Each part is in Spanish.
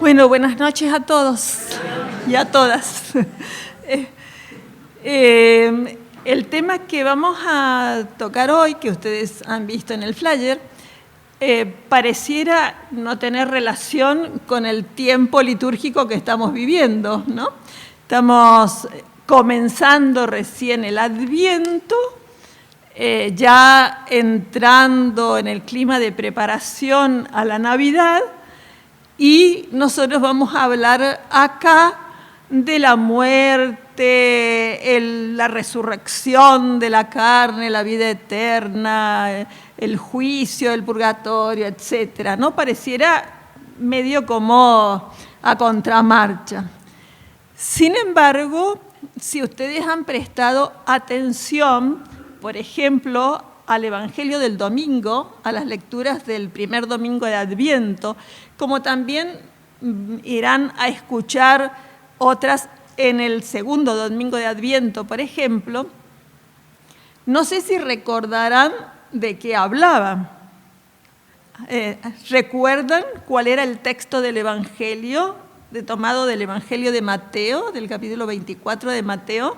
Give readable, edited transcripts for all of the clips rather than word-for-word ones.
Bueno, buenas noches a todos y a todas. El tema que vamos a tocar hoy, que ustedes han visto en el flyer, pareciera no tener relación con el tiempo litúrgico que estamos viviendo, ¿no? Estamos comenzando recién el Adviento, ya entrando en el clima de preparación a la Navidad, y nosotros vamos a hablar acá de la muerte, la resurrección de la carne, la vida eterna, el juicio, el purgatorio, etc., ¿no? Pareciera medio como a contramarcha. Sin embargo, si ustedes han prestado atención, por ejemplo, al Evangelio del domingo, a las lecturas del primer domingo de Adviento, como también irán a escuchar otras en el segundo domingo de Adviento, por ejemplo, no sé si recordarán de qué hablaba. ¿Recuerdan cuál era el texto del Evangelio, tomado del Evangelio de Mateo, del capítulo 24 de Mateo?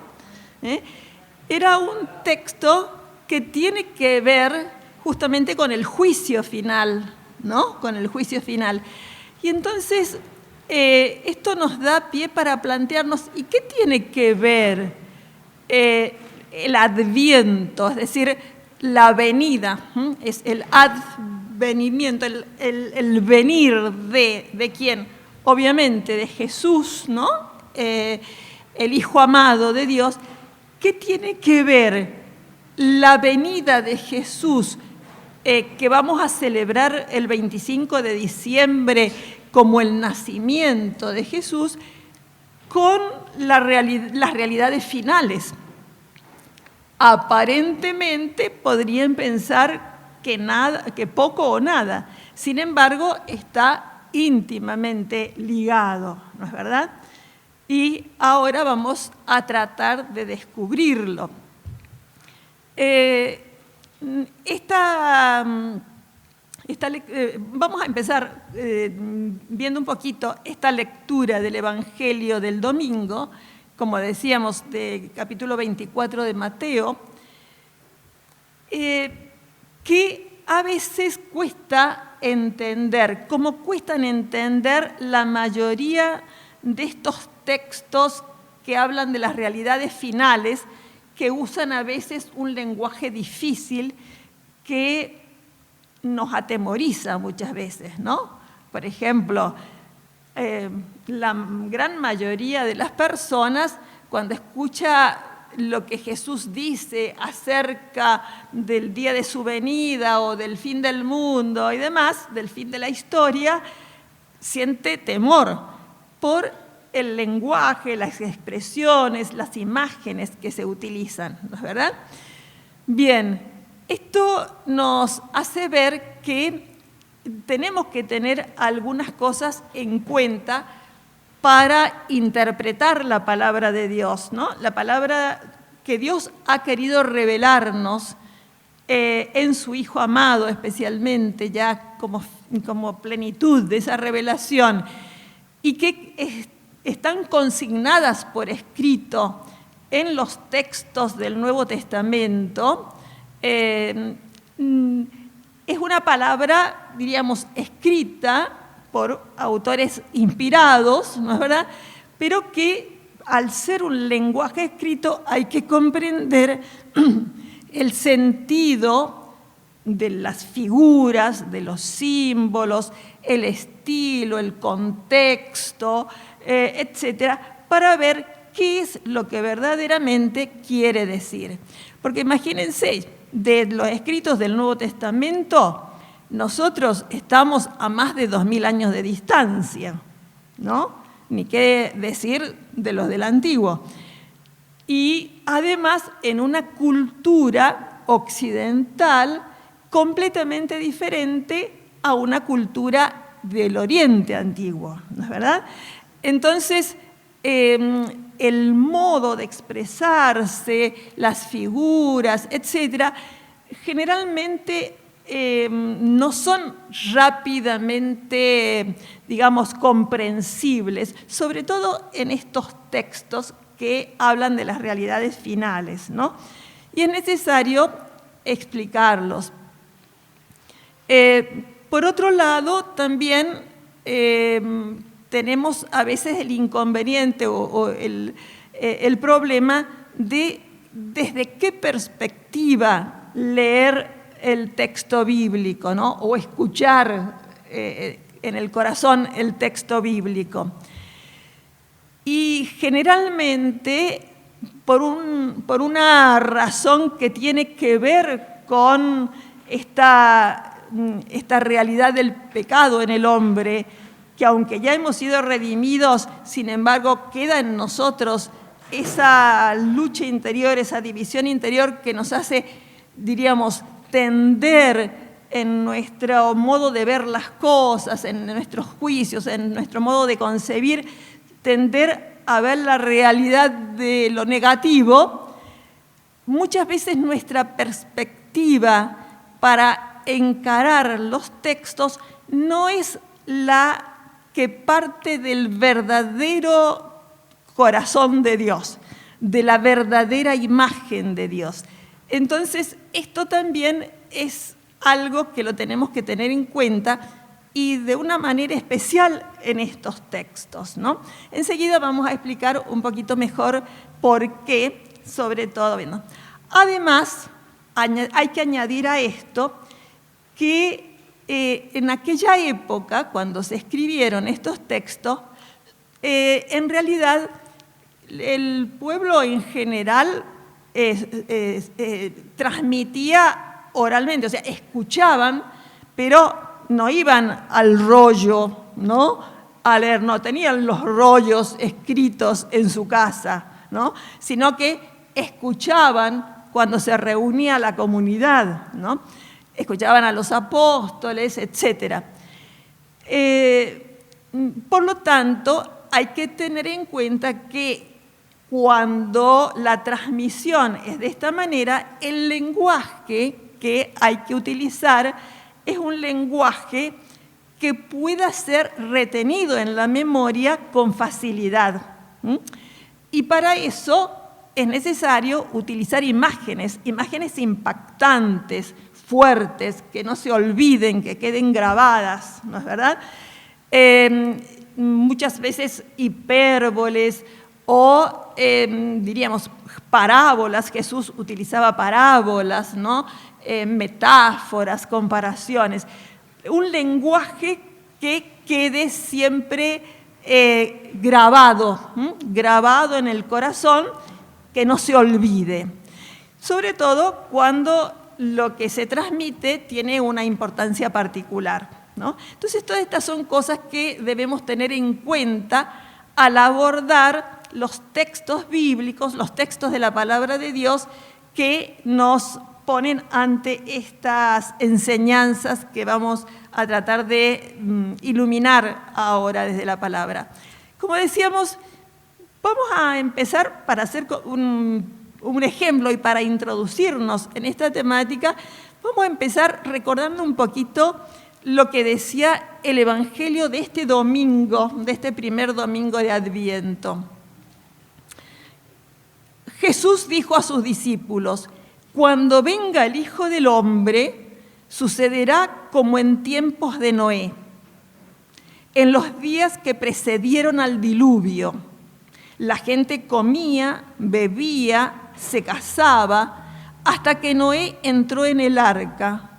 Era un texto que tiene que ver justamente con el juicio final, ¿no? Con el juicio final. Y entonces, esto nos da pie para plantearnos, ¿y qué tiene que ver el Adviento? Es decir, la venida, es el advenimiento, el venir ¿de quién? Obviamente de Jesús, ¿no? El Hijo amado de Dios. ¿Qué tiene que ver la venida de Jesús, que vamos a celebrar el 25 de diciembre como el nacimiento de Jesús, con las realidades finales? Aparentemente podrían pensar que poco o nada. Sin embargo, está íntimamente ligado, ¿no es verdad? Y ahora vamos a tratar de descubrirlo. Vamos a empezar viendo un poquito esta lectura del Evangelio del domingo, como decíamos, del capítulo 24 de Mateo, que a veces cuesta entender, como cuestan entender la mayoría de estos textos que hablan de las realidades finales, que usan a veces un lenguaje difícil que nos atemoriza muchas veces, ¿no? Por ejemplo, la gran mayoría de las personas, cuando escucha lo que Jesús dice acerca del día de su venida o del fin del mundo y demás, del fin de la historia, siente temor por el lenguaje, las expresiones, las imágenes que se utilizan, ¿no es verdad? Bien, esto nos hace ver que tenemos que tener algunas cosas en cuenta para interpretar la palabra de Dios, ¿no? La palabra que Dios ha querido revelarnos en su Hijo amado, especialmente, ya como plenitud de esa revelación, y que están consignadas por escrito en los textos del Nuevo Testamento. Es una palabra, diríamos, escrita por autores inspirados, ¿no es verdad? Pero que al ser un lenguaje escrito hay que comprender el sentido de las figuras, de los símbolos, el estilo, el contexto, etcétera, para ver qué es lo que verdaderamente quiere decir. Porque imagínense, de los escritos del Nuevo Testamento, nosotros estamos a más de 2000 años de distancia, ¿no? Ni qué decir de los del Antiguo. Y además en una cultura occidental completamente diferente a una cultura del Oriente Antiguo, ¿no es verdad? Entonces, el modo de expresarse, las figuras, etcétera, generalmente no son rápidamente, digamos, comprensibles, sobre todo en estos textos que hablan de las realidades finales, ¿no? Y es necesario explicarlos. Por otro lado, también tenemos a veces el inconveniente o el problema de desde qué perspectiva leer el texto bíblico, ¿no? O escuchar en el corazón el texto bíblico. Y generalmente, por una razón que tiene que ver con esta realidad del pecado en el hombre, que aunque ya hemos sido redimidos, sin embargo queda en nosotros esa lucha interior, esa división interior que nos hace, diríamos, tender en nuestro modo de ver las cosas, en nuestros juicios, en nuestro modo de concebir, tender a ver la realidad de lo negativo. Muchas veces nuestra perspectiva para encarar los textos no es la que parte del verdadero corazón de Dios, de la verdadera imagen de Dios. Entonces, esto también es algo que lo tenemos que tener en cuenta y de una manera especial en estos textos, ¿no? Enseguida vamos a explicar un poquito mejor por qué, sobre todo, ¿no? Además, hay que añadir a esto que en aquella época, cuando se escribieron estos textos, en realidad el pueblo en general transmitía oralmente, o sea, escuchaban, pero no iban al rollo, ¿no? A leer, no tenían los rollos escritos en su casa, ¿no? Sino que escuchaban cuando se reunía la comunidad, ¿no? Escuchaban a los apóstoles, etc. Por lo tanto, hay que tener en cuenta que cuando la transmisión es de esta manera, el lenguaje que hay que utilizar es un lenguaje que pueda ser retenido en la memoria con facilidad. Y para eso es necesario utilizar imágenes impactantes, fuertes, que no se olviden, que queden grabadas, ¿no es verdad? Muchas veces hipérboles o, diríamos, parábolas. Jesús utilizaba parábolas, ¿no? Metáforas, comparaciones. Un lenguaje que quede siempre grabado en el corazón, que no se olvide. Sobre todo cuando lo que se transmite tiene una importancia particular, ¿no? Entonces, todas estas son cosas que debemos tener en cuenta al abordar los textos bíblicos, los textos de la palabra de Dios que nos ponen ante estas enseñanzas que vamos a tratar de iluminar ahora desde la palabra. Como decíamos, vamos a empezar para hacer un ejemplo y para introducirnos en esta temática, vamos a empezar recordando un poquito lo que decía el Evangelio de este domingo, de este primer domingo de Adviento. Jesús dijo a sus discípulos: cuando venga el Hijo del Hombre, sucederá como en tiempos de Noé, en los días que precedieron al diluvio. La gente comía, bebía, se casaba, hasta que Noé entró en el arca,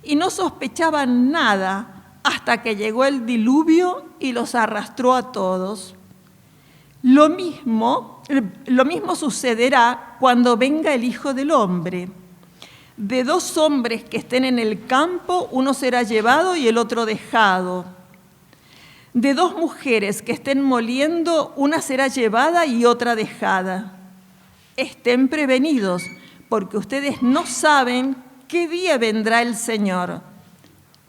y no sospechaban nada hasta que llegó el diluvio y los arrastró a todos. Lo mismo sucederá cuando venga el Hijo del Hombre. De 2 hombres que estén en el campo, uno será llevado y el otro dejado. De 2 mujeres que estén moliendo, una será llevada y otra dejada. Estén prevenidos, porque ustedes no saben qué día vendrá el Señor.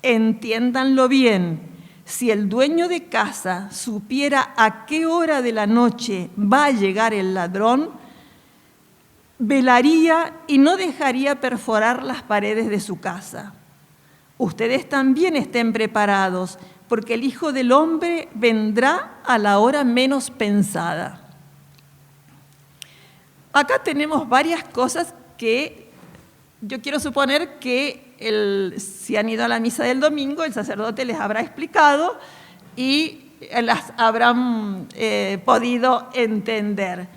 Entiéndanlo bien. Si el dueño de casa supiera a qué hora de la noche va a llegar el ladrón, velaría y no dejaría perforar las paredes de su casa. ustedes también estén preparados, porque el Hijo del Hombre vendrá a la hora menos pensada. Acá tenemos varias cosas que yo quiero suponer que si han ido a la misa del domingo, el sacerdote les habrá explicado y las habrán podido entender.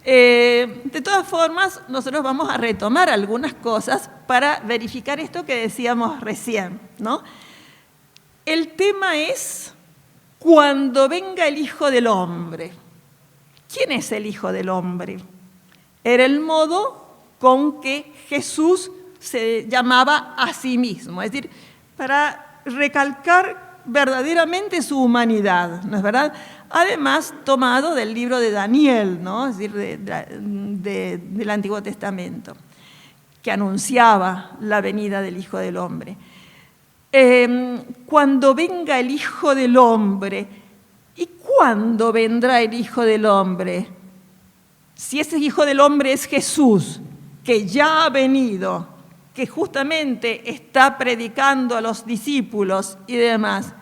De todas formas, nosotros vamos a retomar algunas cosas para verificar esto que decíamos recién, ¿no? El tema es cuando venga el Hijo del Hombre. ¿Quién es el Hijo del Hombre? Era el modo con que Jesús se llamaba a sí mismo, es decir, para recalcar verdaderamente su humanidad, ¿no es verdad? Además, tomado del libro de Daniel, ¿no? Es decir, del Antiguo Testamento, que anunciaba la venida del Hijo del Hombre. Cuando venga el Hijo del Hombre, ¿y cuándo vendrá el Hijo del Hombre? Si ese Hijo del Hombre es Jesús, que ya ha venido, que justamente está predicando a los discípulos y demás,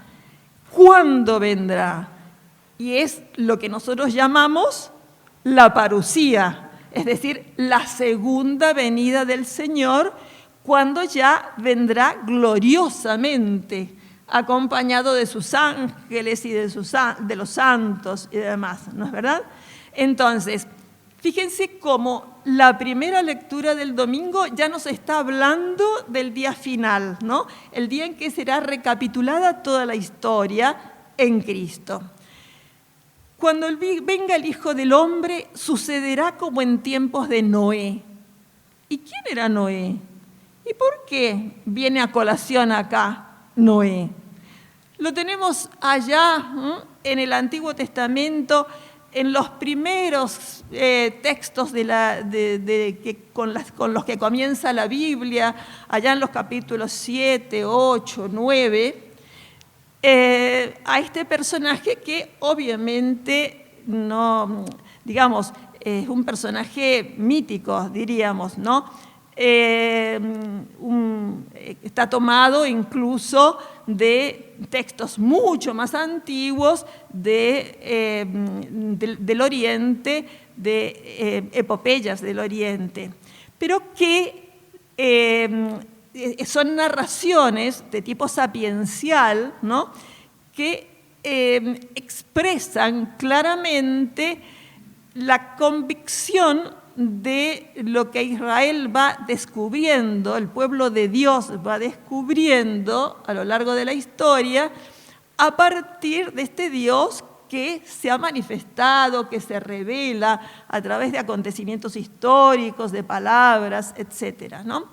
¿cuándo vendrá? Y es lo que nosotros llamamos la parusía, es decir, la segunda venida del Señor, cuando ya vendrá gloriosamente, acompañado de sus ángeles y de los santos y demás, ¿no es verdad? Entonces, fíjense cómo la primera lectura del domingo ya nos está hablando del día final, ¿no? El día en que será recapitulada toda la historia en Cristo. Cuando venga el Hijo del Hombre, sucederá como en tiempos de Noé. ¿Y quién era Noé? ¿Y por qué viene a colación acá Noé? Lo tenemos allá, ¿no?, en el Antiguo Testamento, en los primeros textos con los que comienza la Biblia, allá en los capítulos 7, 8, 9, a este personaje que obviamente no, digamos, es un personaje mítico, diríamos, ¿no? Está tomado incluso de textos mucho más antiguos del Oriente, de epopeyas del Oriente, pero que son narraciones de tipo sapiencial, ¿no?, que expresan claramente la convicción de lo que Israel va descubriendo, el pueblo de Dios va descubriendo a lo largo de la historia, a partir de este Dios que se ha manifestado, que se revela a través de acontecimientos históricos, de palabras, etcétera, ¿no?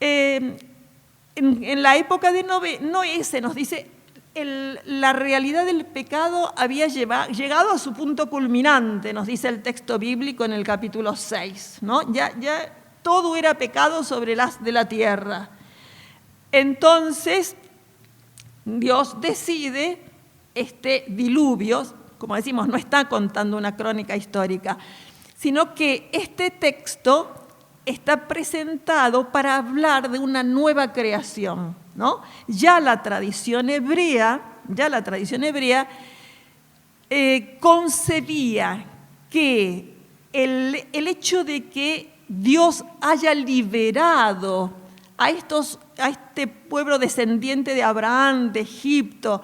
En la época de Noé se nos dice la realidad del pecado había llegado a su punto culminante, nos dice el texto bíblico en el capítulo 6, ¿no? Ya todo era pecado sobre las de la tierra. Entonces, Dios decide este diluvio, como decimos, no está contando una crónica histórica, sino que este texto está presentado para hablar de una nueva creación, ¿no? Ya la tradición hebrea concebía que el hecho de que Dios haya liberado a este pueblo descendiente de Abraham, de Egipto,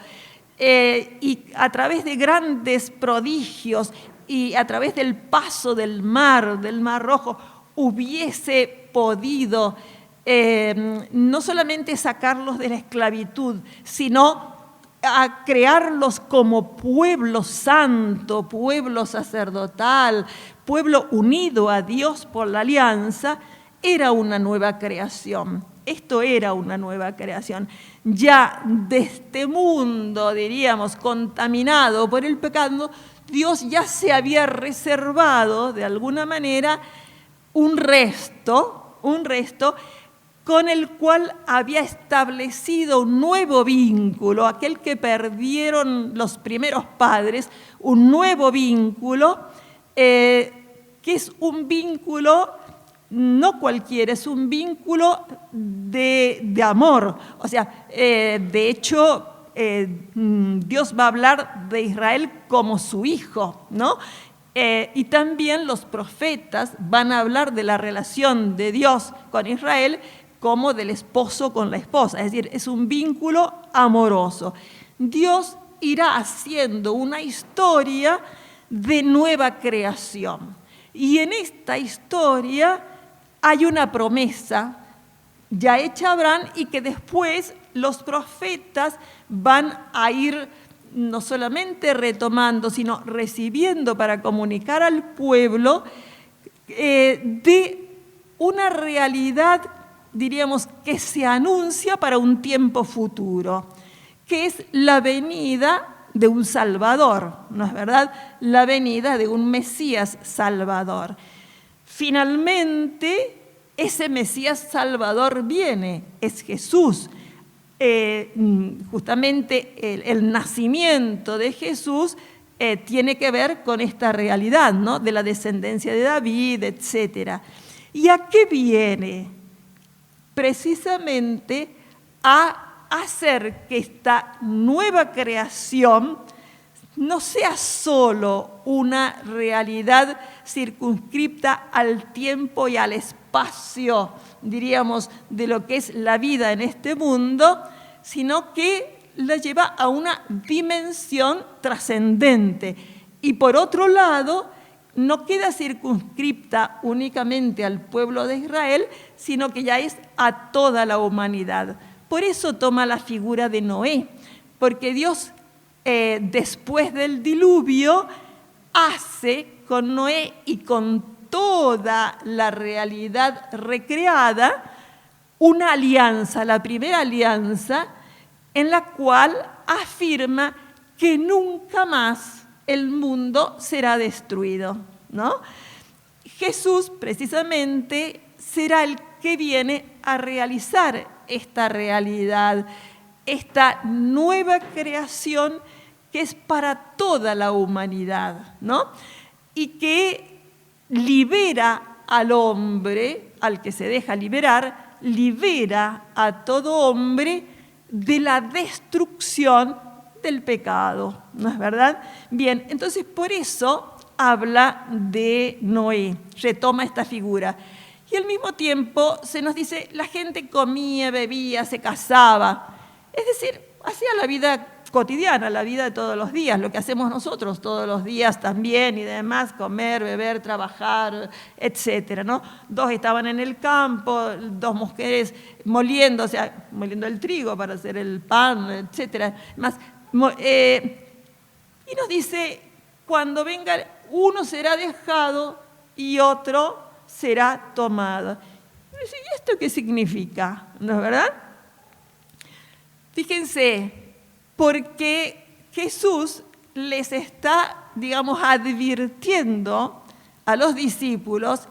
y a través de grandes prodigios y a través del paso del Mar Rojo, hubiese podido no solamente sacarlos de la esclavitud, sino a crearlos como pueblo santo, pueblo sacerdotal, pueblo unido a Dios por la alianza, era una nueva creación. Esto era una nueva creación. Ya de este mundo, diríamos, contaminado por el pecado, Dios ya se había reservado, de alguna manera, un resto con el cual había establecido un nuevo vínculo, aquel que perdieron los primeros padres, un nuevo vínculo, que es un vínculo no cualquiera, es un vínculo de amor. O sea, de hecho, Dios va a hablar de Israel como su hijo, ¿no? Y también los profetas van a hablar de la relación de Dios con Israel como del esposo con la esposa. Es decir, es un vínculo amoroso. Dios irá haciendo una historia de nueva creación. Y en esta historia hay una promesa ya hecha a Abraham y que después los profetas van a ir no solamente retomando, sino recibiendo para comunicar al pueblo de una realidad, diríamos, que se anuncia para un tiempo futuro, que es la venida de un Salvador, ¿no es verdad? La venida de un Mesías Salvador. Finalmente, ese Mesías Salvador viene, es Jesús. Justamente el nacimiento de Jesús tiene que ver con esta realidad, ¿no? De la descendencia de David, etc. ¿Y a qué viene? Precisamente a hacer que esta nueva creación no sea solo una realidad circunscripta al tiempo y al espacio, diríamos, de lo que es la vida en este mundo, sino que la lleva a una dimensión trascendente. Y por otro lado, no queda circunscripta únicamente al pueblo de Israel, sino que ya es a toda la humanidad. Por eso toma la figura de Noé, porque Dios, después del diluvio, hace con Noé y con toda la realidad recreada una alianza, la primera alianza, en la cual afirma que nunca más el mundo será destruido, ¿no? Jesús, precisamente, será el que viene a realizar esta realidad, esta nueva creación que es para toda la humanidad, ¿no? Y que libera al hombre, al que se deja liberar, libera a todo hombre de la destrucción del pecado, ¿no es verdad? Bien, entonces por eso habla de Noé, retoma esta figura. Y al mismo tiempo se nos dice, la gente comía, bebía, se casaba. Es decir, hacía la vida cotidiana, la vida de todos los días, lo que hacemos nosotros todos los días también y demás, comer, beber, trabajar, etcétera, ¿no? Dos estaban en el campo, dos mujeres moliendo, o sea, moliendo el trigo para hacer el pan, etcétera. Más, y nos dice, cuando venga, uno será dejado y otro será tomado. ¿Y esto qué significa? ¿No es verdad? Fíjense, porque Jesús les está, digamos, advirtiendo a los discípulos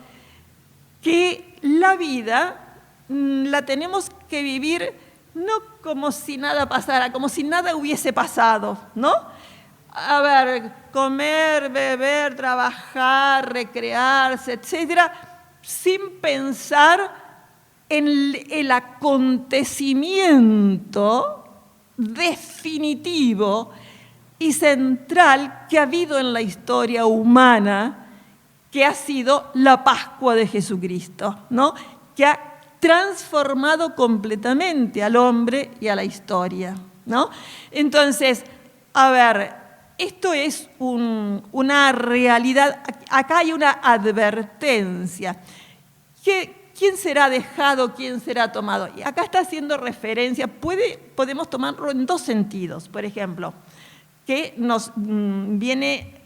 que la vida la tenemos que vivir no como si nada pasara, como si nada hubiese pasado, ¿no? A ver, comer, beber, trabajar, recrearse, etcétera, sin pensar en el acontecimiento definitivo y central que ha habido en la historia humana, que ha sido la Pascua de Jesucristo, ¿no? Que ha transformado completamente al hombre y a la historia, ¿no? Entonces, a ver, esto es una realidad, acá hay una advertencia. ¿Quién será dejado, quién será tomado? Y acá está haciendo referencia, podemos tomarlo en dos sentidos. Por ejemplo, que nos viene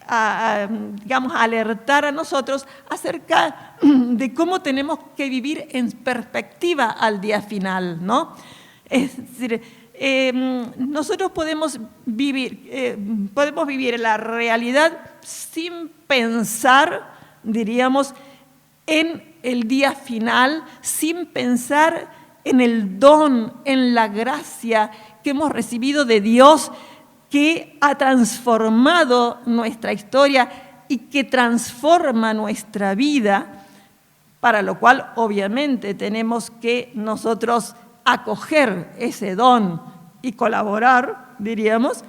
digamos, a alertar a nosotros acerca de cómo tenemos que vivir en perspectiva al día final, ¿no? Es decir, nosotros podemos vivir en la realidad sin pensar, diríamos, en el día final, sin pensar en el don, en la gracia que hemos recibido de Dios, que ha transformado nuestra historia y que transforma nuestra vida para lo cual obviamente tenemos que nosotros acoger ese don y colaborar, diríamos,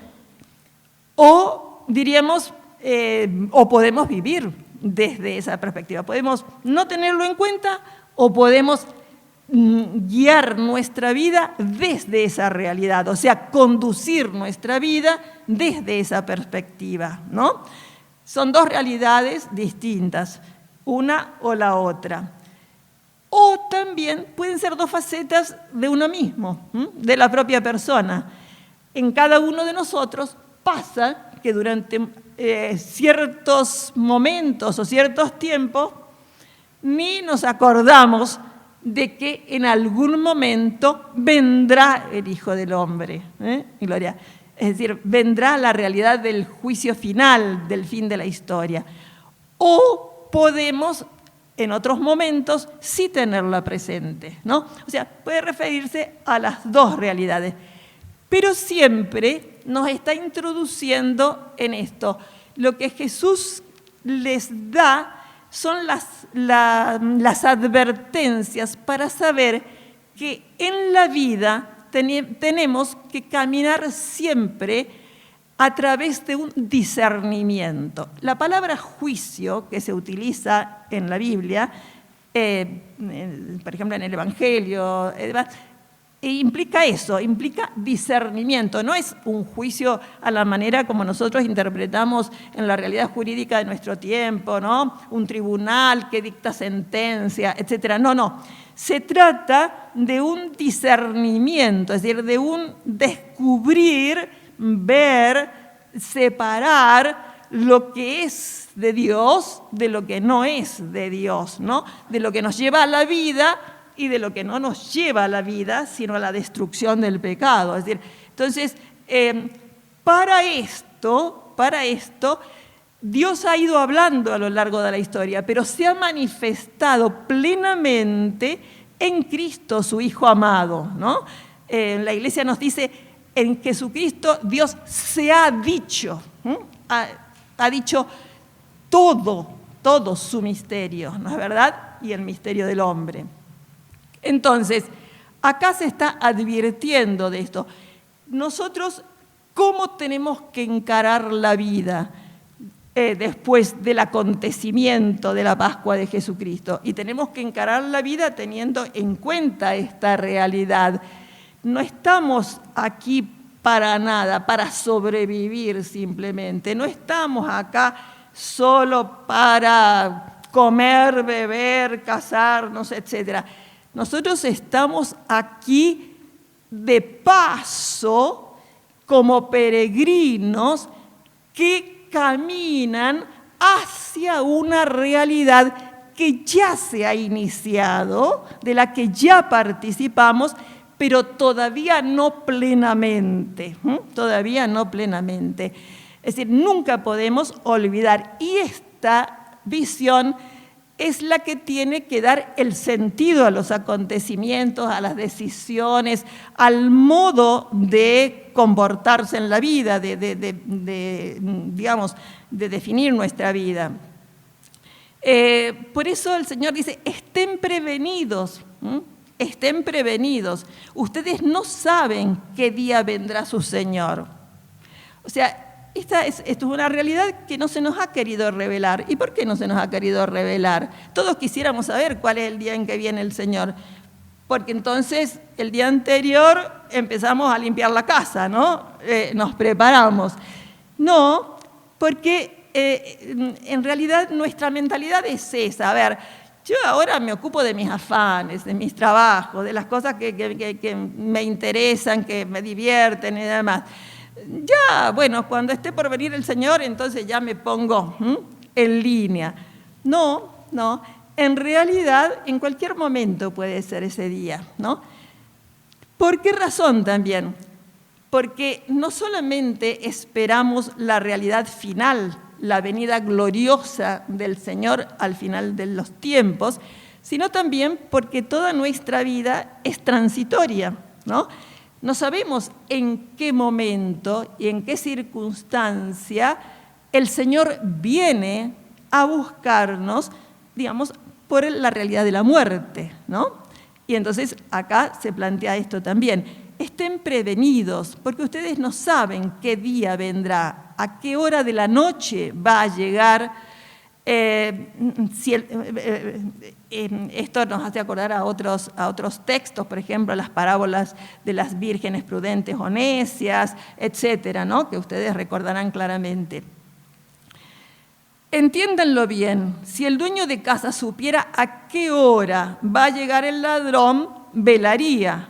o podemos vivir desde esa perspectiva. Podemos no tenerlo en cuenta o podemos guiar nuestra vida desde esa realidad, o sea, conducir nuestra vida desde esa perspectiva, ¿no? Son dos realidades distintas, una o la otra. O también pueden ser dos facetas de uno mismo, de la propia persona. En cada uno de nosotros pasa que durante ciertos momentos o ciertos tiempos ni nos acordamos de que en algún momento vendrá el Hijo del Hombre, Gloria. Es decir, vendrá la realidad del juicio final, del fin de la historia. O podemos, en otros momentos, sí tenerla presente, ¿no? O sea, puede referirse a las dos realidades, pero siempre nos está introduciendo en esto. Lo que Jesús les da son las advertencias para saber que en la vida tenemos que caminar siempre a través de un discernimiento. La palabra juicio que se utiliza en la Biblia, por ejemplo en el Evangelio, implica eso, implica discernimiento. No es un juicio a la manera como nosotros interpretamos en la realidad jurídica de nuestro tiempo, ¿no? Un tribunal que dicta sentencia, etc. No. Se trata de un discernimiento, es decir, de un descubrir, ver, separar lo que es de Dios de lo que no es de Dios, ¿no? De lo que nos lleva a la vida y de lo que no nos lleva a la vida, sino a la destrucción del pecado. Es decir, entonces, para esto, Dios ha ido hablando a lo largo de la historia, pero se ha manifestado plenamente en Cristo, su Hijo amado, ¿no? La Iglesia nos dice, en Jesucristo Dios se ha dicho, ha dicho todo su misterio, ¿no es verdad? Y el misterio del hombre. Entonces, acá se está advirtiendo de esto. Nosotros, ¿cómo tenemos que encarar la vida después del acontecimiento de la Pascua de Jesucristo? Y tenemos que encarar la vida teniendo en cuenta esta realidad. No estamos aquí para nada, para sobrevivir simplemente. No estamos acá solo para comer, beber, casarnos, etc. Nosotros estamos aquí de paso como peregrinos que caminan hacia una realidad que ya se ha iniciado, de la que ya participamos, pero todavía no plenamente, todavía no plenamente. Es decir, nunca podemos olvidar, y esta visión es la que tiene que dar el sentido a los acontecimientos, a las decisiones, al modo de comportarse en la vida, digamos, de definir nuestra vida. Por eso el Señor dice, estén prevenidos, estén prevenidos. Ustedes no saben qué día vendrá su Señor. O sea, esto es una realidad que no se nos ha querido revelar. ¿Y por qué no se nos ha querido revelar? Todos quisiéramos saber cuál es el día en que viene el Señor, porque entonces el día anterior empezamos a limpiar la casa, ¿no? Nos preparamos. No, porque en realidad nuestra mentalidad es esa. A ver, yo ahora me ocupo de mis afanes, de mis trabajos, de las cosas que me interesan, que me divierten y demás. Ya, bueno, cuando esté por venir el Señor, entonces ya me pongo en línea. No, en realidad en cualquier momento puede ser ese día, ¿no? ¿Por qué razón también? Porque no solamente esperamos la realidad final, la venida gloriosa del Señor al final de los tiempos, sino también porque toda nuestra vida es transitoria, ¿no? No sabemos en qué momento y en qué circunstancia el Señor viene a buscarnos, digamos, por la realidad de la muerte, ¿no? Y entonces acá se plantea esto también. Estén prevenidos, porque ustedes no saben qué día vendrá, a qué hora de la noche va a llegar. Esto nos hace acordar a otros textos, por ejemplo, las parábolas de las vírgenes prudentes o necias, etcétera, ¿no? Que ustedes recordarán claramente. Entiéndanlo bien, si el dueño de casa supiera a qué hora va a llegar el ladrón, velaría.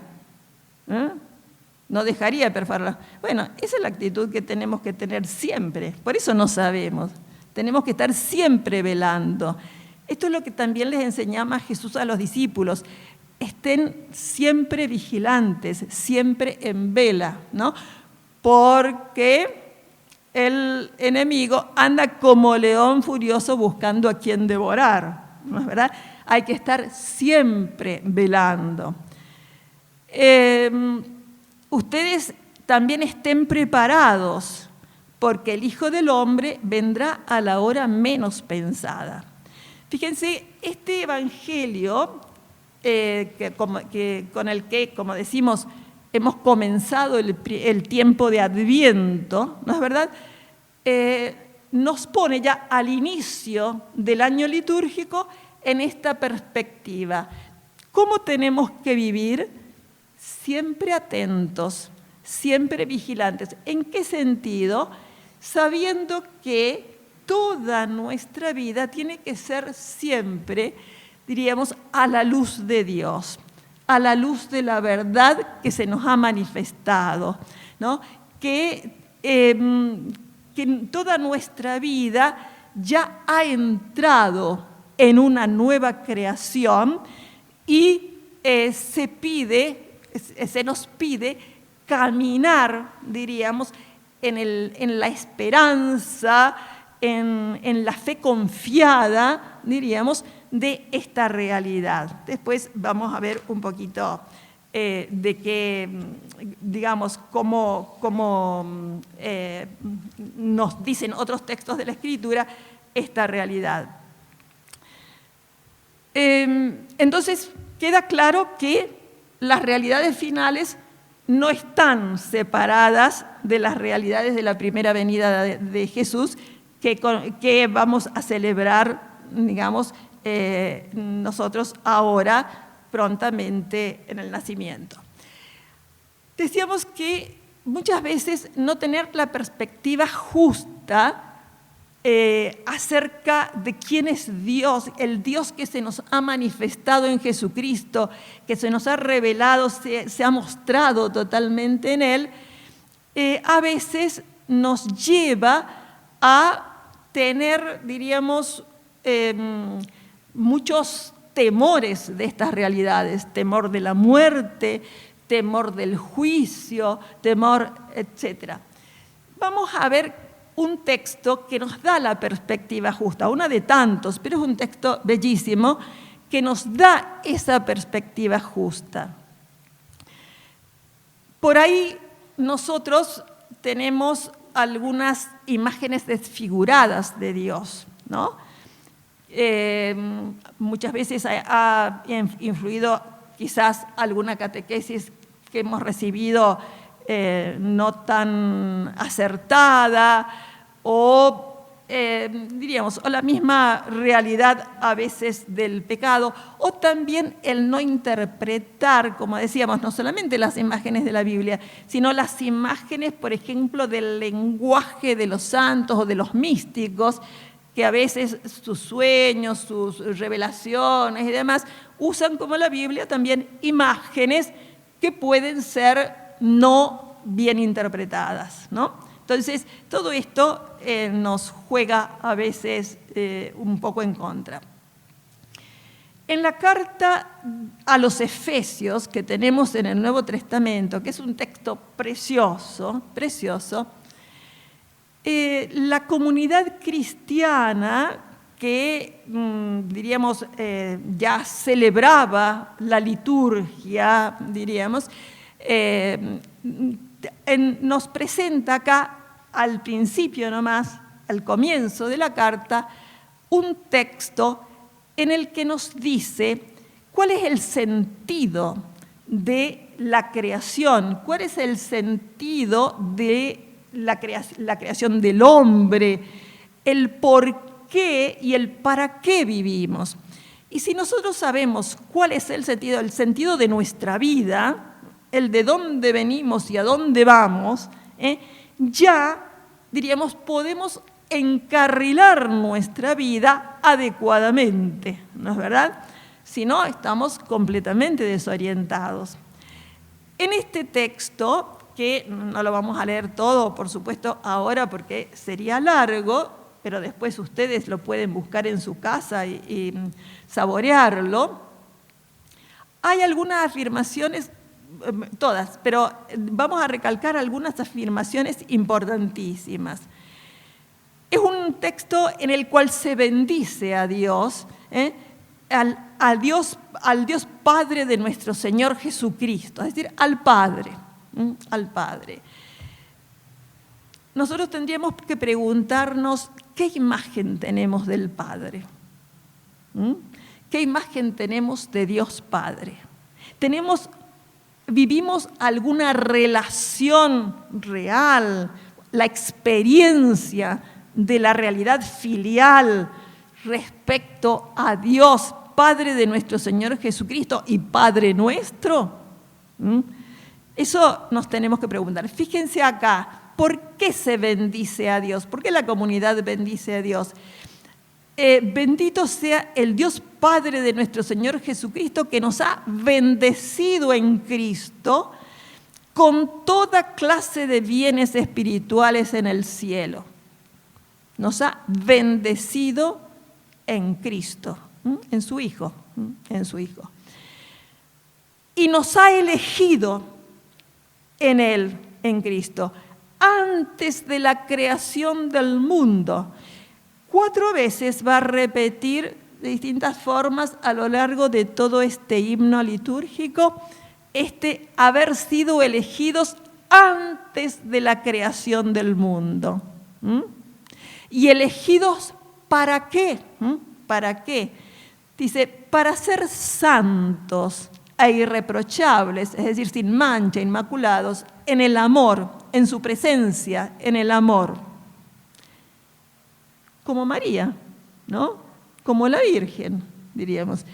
No dejaría perforar. Bueno, esa es la actitud que tenemos que tener siempre, por eso no sabemos. Tenemos que estar siempre velando. Esto es lo que también les enseñaba Jesús a los discípulos. Estén siempre vigilantes, siempre en vela, ¿no? Porque el enemigo anda como león furioso buscando a quien devorar, ¿no es verdad? Hay que estar siempre velando. Ustedes también estén preparados, porque el Hijo del Hombre vendrá a la hora menos pensada. Fíjense, este evangelio con el que, como decimos, hemos comenzado el tiempo de Adviento, ¿no es verdad? Nos pone ya al inicio del año litúrgico en esta perspectiva. ¿Cómo tenemos que vivir? Siempre atentos, siempre vigilantes. ¿En qué sentido? Sabiendo que toda nuestra vida tiene que ser siempre, diríamos, a la luz de Dios, a la luz de la verdad que se nos ha manifestado, ¿no? Que toda nuestra vida ya ha entrado en una nueva creación y se nos pide caminar, diríamos, en la esperanza, en la fe confiada, diríamos, de esta realidad. Después vamos a ver un poquito de qué, digamos, cómo nos dicen otros textos de la Escritura esta realidad. Entonces, queda claro que las realidades finales no están separadas de las realidades de la primera venida de Jesús que vamos a celebrar, digamos, nosotros ahora prontamente en el nacimiento. Decíamos que muchas veces no tener la perspectiva justa acerca de quién es Dios, el Dios que se nos ha manifestado en Jesucristo, que se nos ha revelado, se ha mostrado totalmente en Él, a veces nos lleva a tener, diríamos, muchos temores de estas realidades, temor de la muerte, temor del juicio, temor, etc. Vamos a ver un texto que nos da la perspectiva justa, una de tantos, pero es un texto bellísimo que nos da esa perspectiva justa. Por ahí nosotros tenemos algunas imágenes desfiguradas de Dios, ¿no? Muchas veces ha influido quizás alguna catequesis que hemos recibido no tan acertada o diríamos, o la misma realidad a veces del pecado, o también el no interpretar, como decíamos, no solamente las imágenes de la Biblia, sino las imágenes, por ejemplo, del lenguaje de los santos o de los místicos, que a veces sus sueños, sus revelaciones y demás, usan como la Biblia también imágenes que pueden ser no bien interpretadas, ¿no? Entonces, todo esto nos juega a veces un poco en contra. En la carta a los Efesios que tenemos en el Nuevo Testamento, que es un texto precioso, precioso, la comunidad cristiana que, diríamos, ya celebraba la liturgia, diríamos, nos presenta acá, al principio nomás, al comienzo de la carta, un texto en el que nos dice cuál es el sentido de la creación, cuál es el sentido de la creación del hombre, el por qué y el para qué vivimos. Y si nosotros sabemos cuál es el sentido de nuestra vida, el de dónde venimos y a dónde vamos, ya, diríamos, podemos encarrilar nuestra vida adecuadamente, ¿no es verdad? Si no, estamos completamente desorientados. En este texto, que no lo vamos a leer todo, por supuesto, ahora porque sería largo, pero después ustedes lo pueden buscar en su casa y saborearlo, hay algunas afirmaciones, todas, pero vamos a recalcar algunas afirmaciones importantísimas. Es un texto en el cual se bendice a Dios, al Dios Padre de nuestro Señor Jesucristo, es decir, al Padre, al Padre. Nosotros tendríamos que preguntarnos qué imagen tenemos del Padre, qué imagen tenemos de Dios Padre. ¿Vivimos alguna relación real, la experiencia de la realidad filial respecto a Dios, Padre de nuestro Señor Jesucristo y Padre nuestro? Eso nos tenemos que preguntar. Fíjense acá, ¿por qué se bendice a Dios? ¿Por qué la comunidad bendice a Dios? Bendito sea el Dios Padre de nuestro Señor Jesucristo, que nos ha bendecido en Cristo con toda clase de bienes espirituales en el cielo. Nos ha bendecido en Cristo, en su Hijo, en su Hijo. Y nos ha elegido en Él, en Cristo, antes de la creación del mundo. 4 veces va a repetir de distintas formas a lo largo de todo este himno litúrgico, haber sido elegidos antes de la creación del mundo. ¿Y elegidos para qué? ¿Para qué? Dice, para ser santos e irreprochables, es decir, sin mancha, inmaculados, en el amor, en su presencia, en el amor. Como María, ¿no? Como la Virgen, diríamos.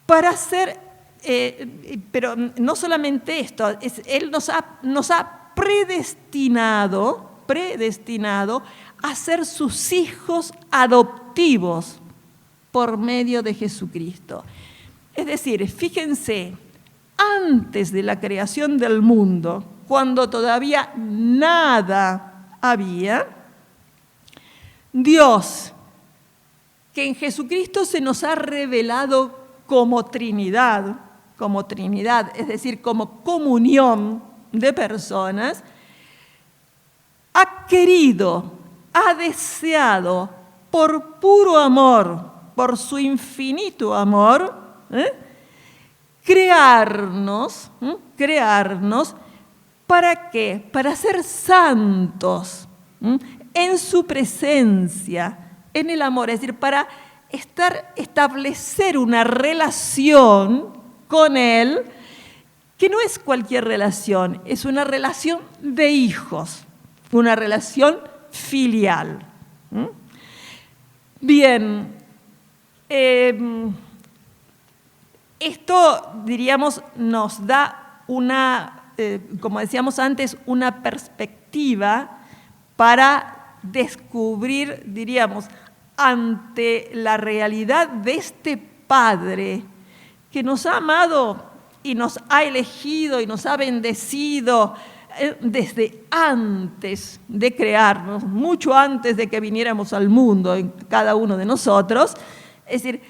Para ser, pero no solamente esto, Él nos ha predestinado a ser sus hijos adoptivos por medio de Jesucristo. Es decir, fíjense, antes de la creación del mundo, cuando todavía nada había, Dios, que en Jesucristo se nos ha revelado como Trinidad, es decir, como comunión de personas, ha querido, ha deseado, por puro amor, por su infinito amor, crearnos, ¿para qué? Para ser santos, en su presencia, en el amor, es decir, para establecer una relación con Él, que no es cualquier relación, es una relación de hijos, una relación filial. Bien, esto, diríamos, nos da como decíamos antes, una perspectiva para descubrir, diríamos, ante la realidad de este Padre que nos ha amado y nos ha elegido y nos ha bendecido desde antes de crearnos, mucho antes de que viniéramos al mundo, en cada uno de nosotros. Es decir,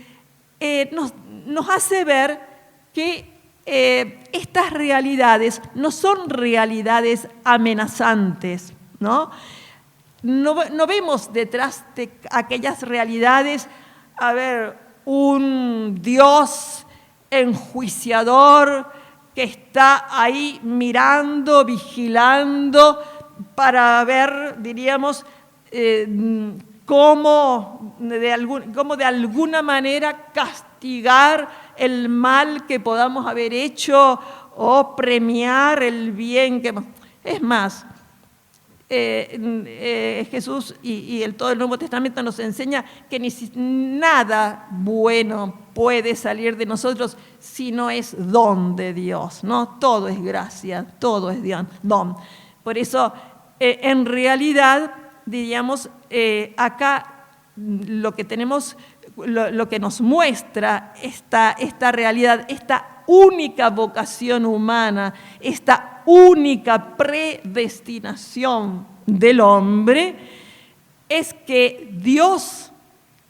nos hace ver que estas realidades no son realidades amenazantes, ¿no? No vemos detrás de aquellas realidades, un Dios enjuiciador que está ahí mirando, vigilando, para ver, diríamos, cómo de alguna manera castigar el mal que podamos haber hecho o premiar el bien que... Es más, Jesús y todo el Nuevo Testamento nos enseña que nada bueno puede salir de nosotros si no es don de Dios, ¿no? Todo es gracia, todo es don. Por eso, en realidad, diríamos, acá lo que tenemos, lo que nos muestra esta realidad, esta única vocación humana, esta única predestinación del hombre, es que Dios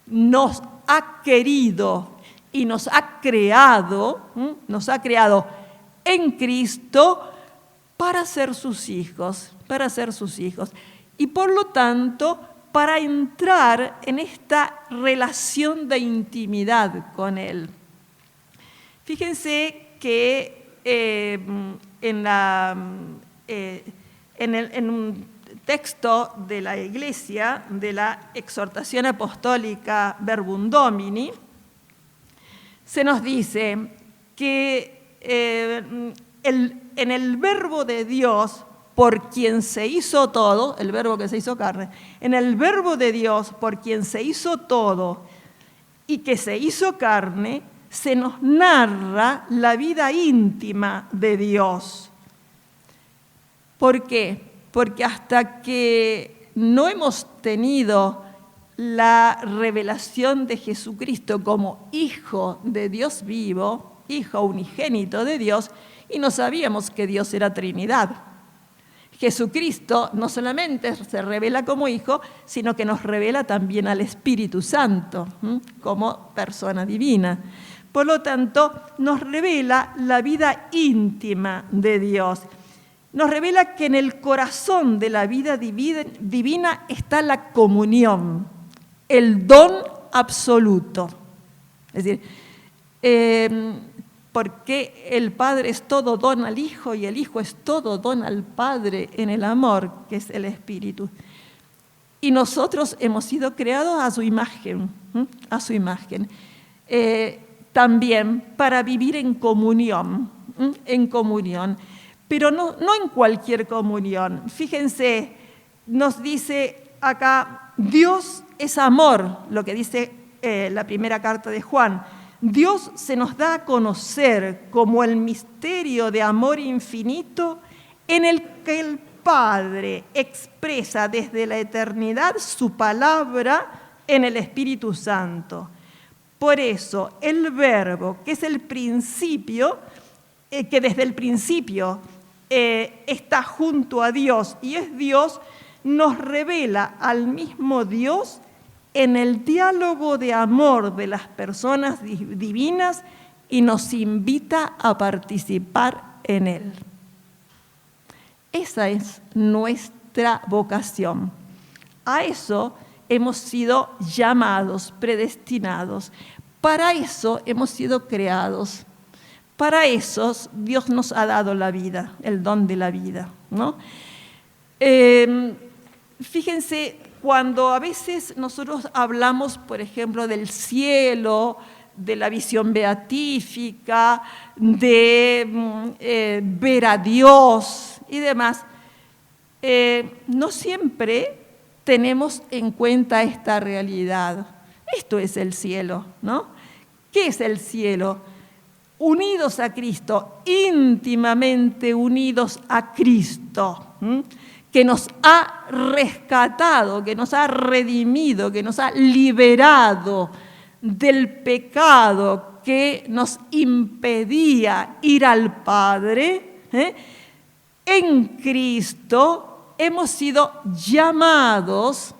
nos ha querido y nos ha creado en Cristo para ser sus hijos, y por lo tanto para entrar en esta relación de intimidad con Él. Fíjense que en un texto de la Iglesia, de la exhortación apostólica Verbum Domini, se nos dice que en el Verbo de Dios, por quien se hizo todo, el Verbo que se hizo carne, en el Verbo de Dios, por quien se hizo todo y que se hizo carne, se nos narra la vida íntima de Dios. ¿Por qué? Porque hasta que no hemos tenido la revelación de Jesucristo como Hijo de Dios vivo, Hijo unigénito de Dios, y no sabíamos que Dios era Trinidad. Jesucristo no solamente se revela como Hijo, sino que nos revela también al Espíritu Santo, como persona divina. Por lo tanto, nos revela la vida íntima de Dios. Nos revela que en el corazón de la vida divina está la comunión, el don absoluto. Es decir, porque el Padre es todo don al Hijo y el Hijo es todo don al Padre en el amor, que es el Espíritu. Y nosotros hemos sido creados a su imagen, también para vivir en comunión, pero no en cualquier comunión. Fíjense, nos dice acá, Dios es amor, lo que dice la primera carta de Juan. Dios se nos da a conocer como el misterio de amor infinito en el que el Padre expresa desde la eternidad su palabra en el Espíritu Santo. Por eso, el Verbo, que es el principio, que desde el principio está junto a Dios y es Dios, nos revela al mismo Dios en el diálogo de amor de las personas divinas y nos invita a participar en él. Esa es nuestra vocación. A eso hemos sido llamados, predestinados. Para eso hemos sido creados. Para eso Dios nos ha dado la vida, el don de la vida, ¿no? Fíjense, cuando a veces nosotros hablamos, por ejemplo, del cielo, de la visión beatífica, de ver a Dios y demás, no siempre tenemos en cuenta esta realidad. Esto es el cielo, ¿no? ¿Qué es el cielo? Unidos a Cristo, íntimamente unidos a Cristo, que nos ha rescatado, que nos ha redimido, que nos ha liberado del pecado que nos impedía ir al Padre. En Cristo hemos sido llamados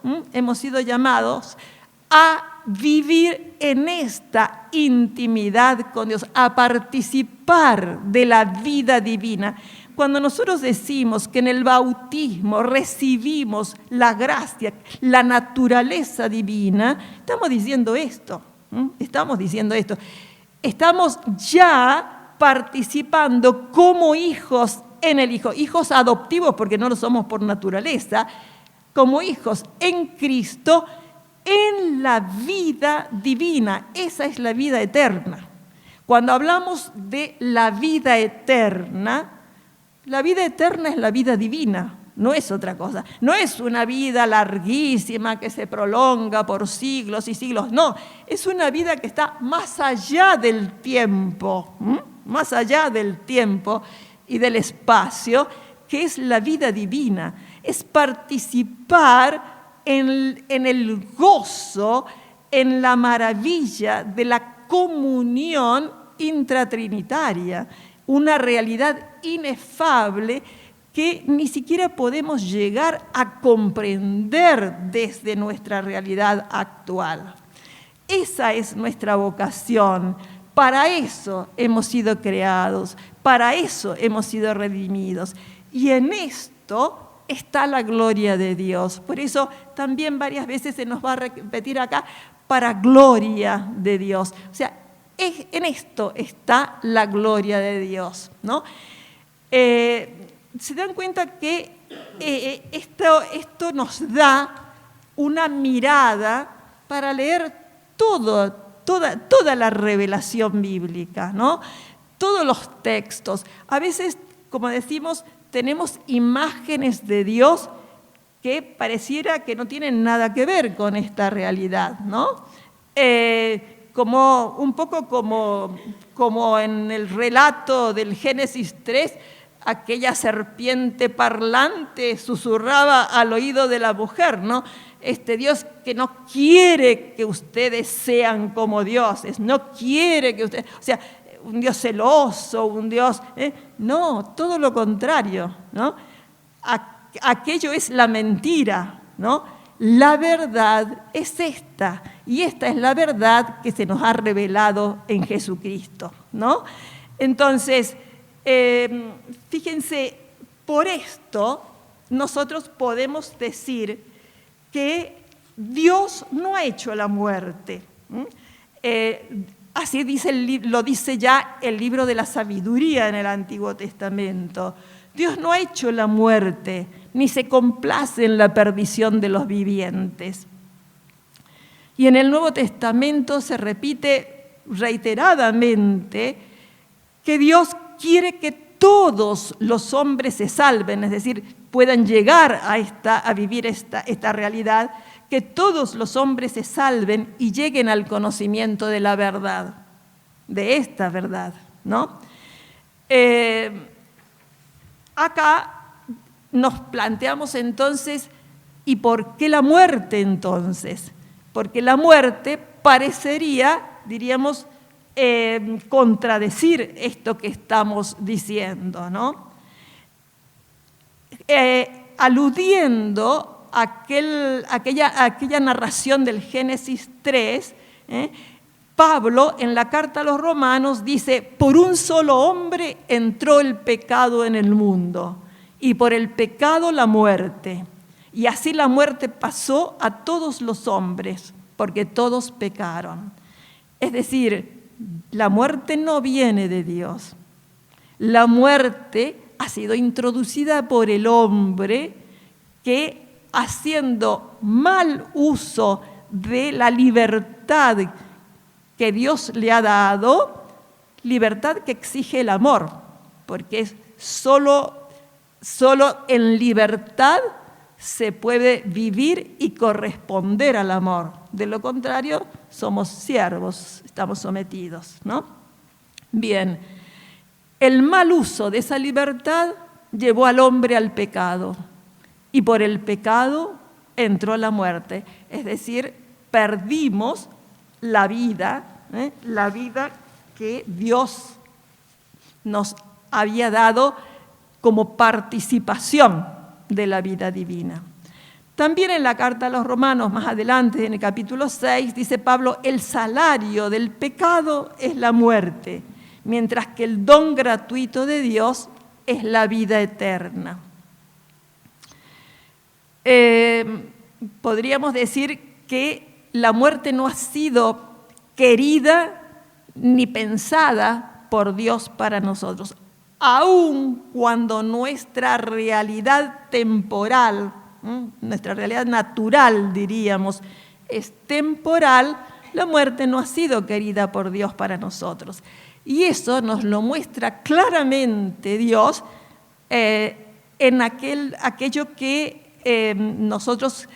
a vivir en esta intimidad con Dios, a participar de la vida divina. Cuando nosotros decimos que en el bautismo recibimos la gracia, la naturaleza divina, estamos diciendo esto. Estamos ya participando como hijos en el Hijo, hijos adoptivos porque no lo somos por naturaleza, como hijos en Cristo, en la vida divina. Esa es la vida eterna. Cuando hablamos de la vida eterna es la vida divina, no es otra cosa. No es una vida larguísima que se prolonga por siglos y siglos, no. Es una vida que está más allá del tiempo, más allá del tiempo y del espacio, que es la vida divina. Es participar en el gozo, en la maravilla de la comunión intratrinitaria, una realidad inefable que ni siquiera podemos llegar a comprender desde nuestra realidad actual. Esa es nuestra vocación. Para eso hemos sido creados, para eso hemos sido redimidos. Y en esto está la gloria de Dios. Por eso también varias veces se nos va a repetir acá, para gloria de Dios. O sea, en esto está la gloria de Dios, ¿no? Se dan cuenta que esto nos da una mirada para leer toda la revelación bíblica, ¿no? Todos los textos. A veces, como decimos, tenemos imágenes de Dios que pareciera que no tienen nada que ver con esta realidad, ¿no? Un poco como en el relato del Génesis 3, aquella serpiente parlante susurraba al oído de la mujer, ¿no? Este Dios que no quiere que ustedes sean como dioses, no quiere que ustedes, o sea, un Dios celoso, un Dios, no, todo lo contrario, ¿no? Aquello es la mentira, ¿no? La verdad es esta, y esta es la verdad que se nos ha revelado en Jesucristo, ¿no? Entonces, fíjense, por esto nosotros podemos decir que Dios no ha hecho la muerte. Así lo dice ya el libro de la sabiduría en el Antiguo Testamento. Dios no ha hecho la muerte, ni se complace en la perdición de los vivientes. Y en el Nuevo Testamento se repite reiteradamente que Dios quiere que todos los hombres se salven, es decir, puedan llegar a vivir esta realidad, que todos los hombres se salven y lleguen al conocimiento de la verdad, de esta verdad, ¿no? Acá nos planteamos entonces, ¿y por qué la muerte entonces? Porque la muerte parecería, diríamos, contradecir esto que estamos diciendo, ¿no? Aludiendo a aquella narración del Génesis 3, Pablo en la carta a los Romanos dice, por un solo hombre entró el pecado en el mundo, y por el pecado la muerte. Y así la muerte pasó a todos los hombres, porque todos pecaron. Es decir, la muerte no viene de Dios. La muerte ha sido introducida por el hombre que, haciendo mal uso de la libertad que Dios le ha dado, libertad que exige el amor, porque es solo en libertad se puede vivir y corresponder al amor. De lo contrario, somos siervos, estamos sometidos, ¿no? Bien, el mal uso de esa libertad llevó al hombre al pecado, y por el pecado entró la muerte. Es decir, perdimos la vida que Dios nos había dado como participación de la vida divina. También en la carta a los Romanos, más adelante, en el capítulo 6, dice Pablo, el salario del pecado es la muerte, mientras que el don gratuito de Dios es la vida eterna. Podríamos decir que la muerte no ha sido querida ni pensada por Dios para nosotros, aun cuando nuestra realidad temporal, nuestra realidad natural, diríamos, es temporal, la muerte no ha sido querida por Dios para nosotros. Y eso nos lo muestra claramente Dios en aquello que nosotros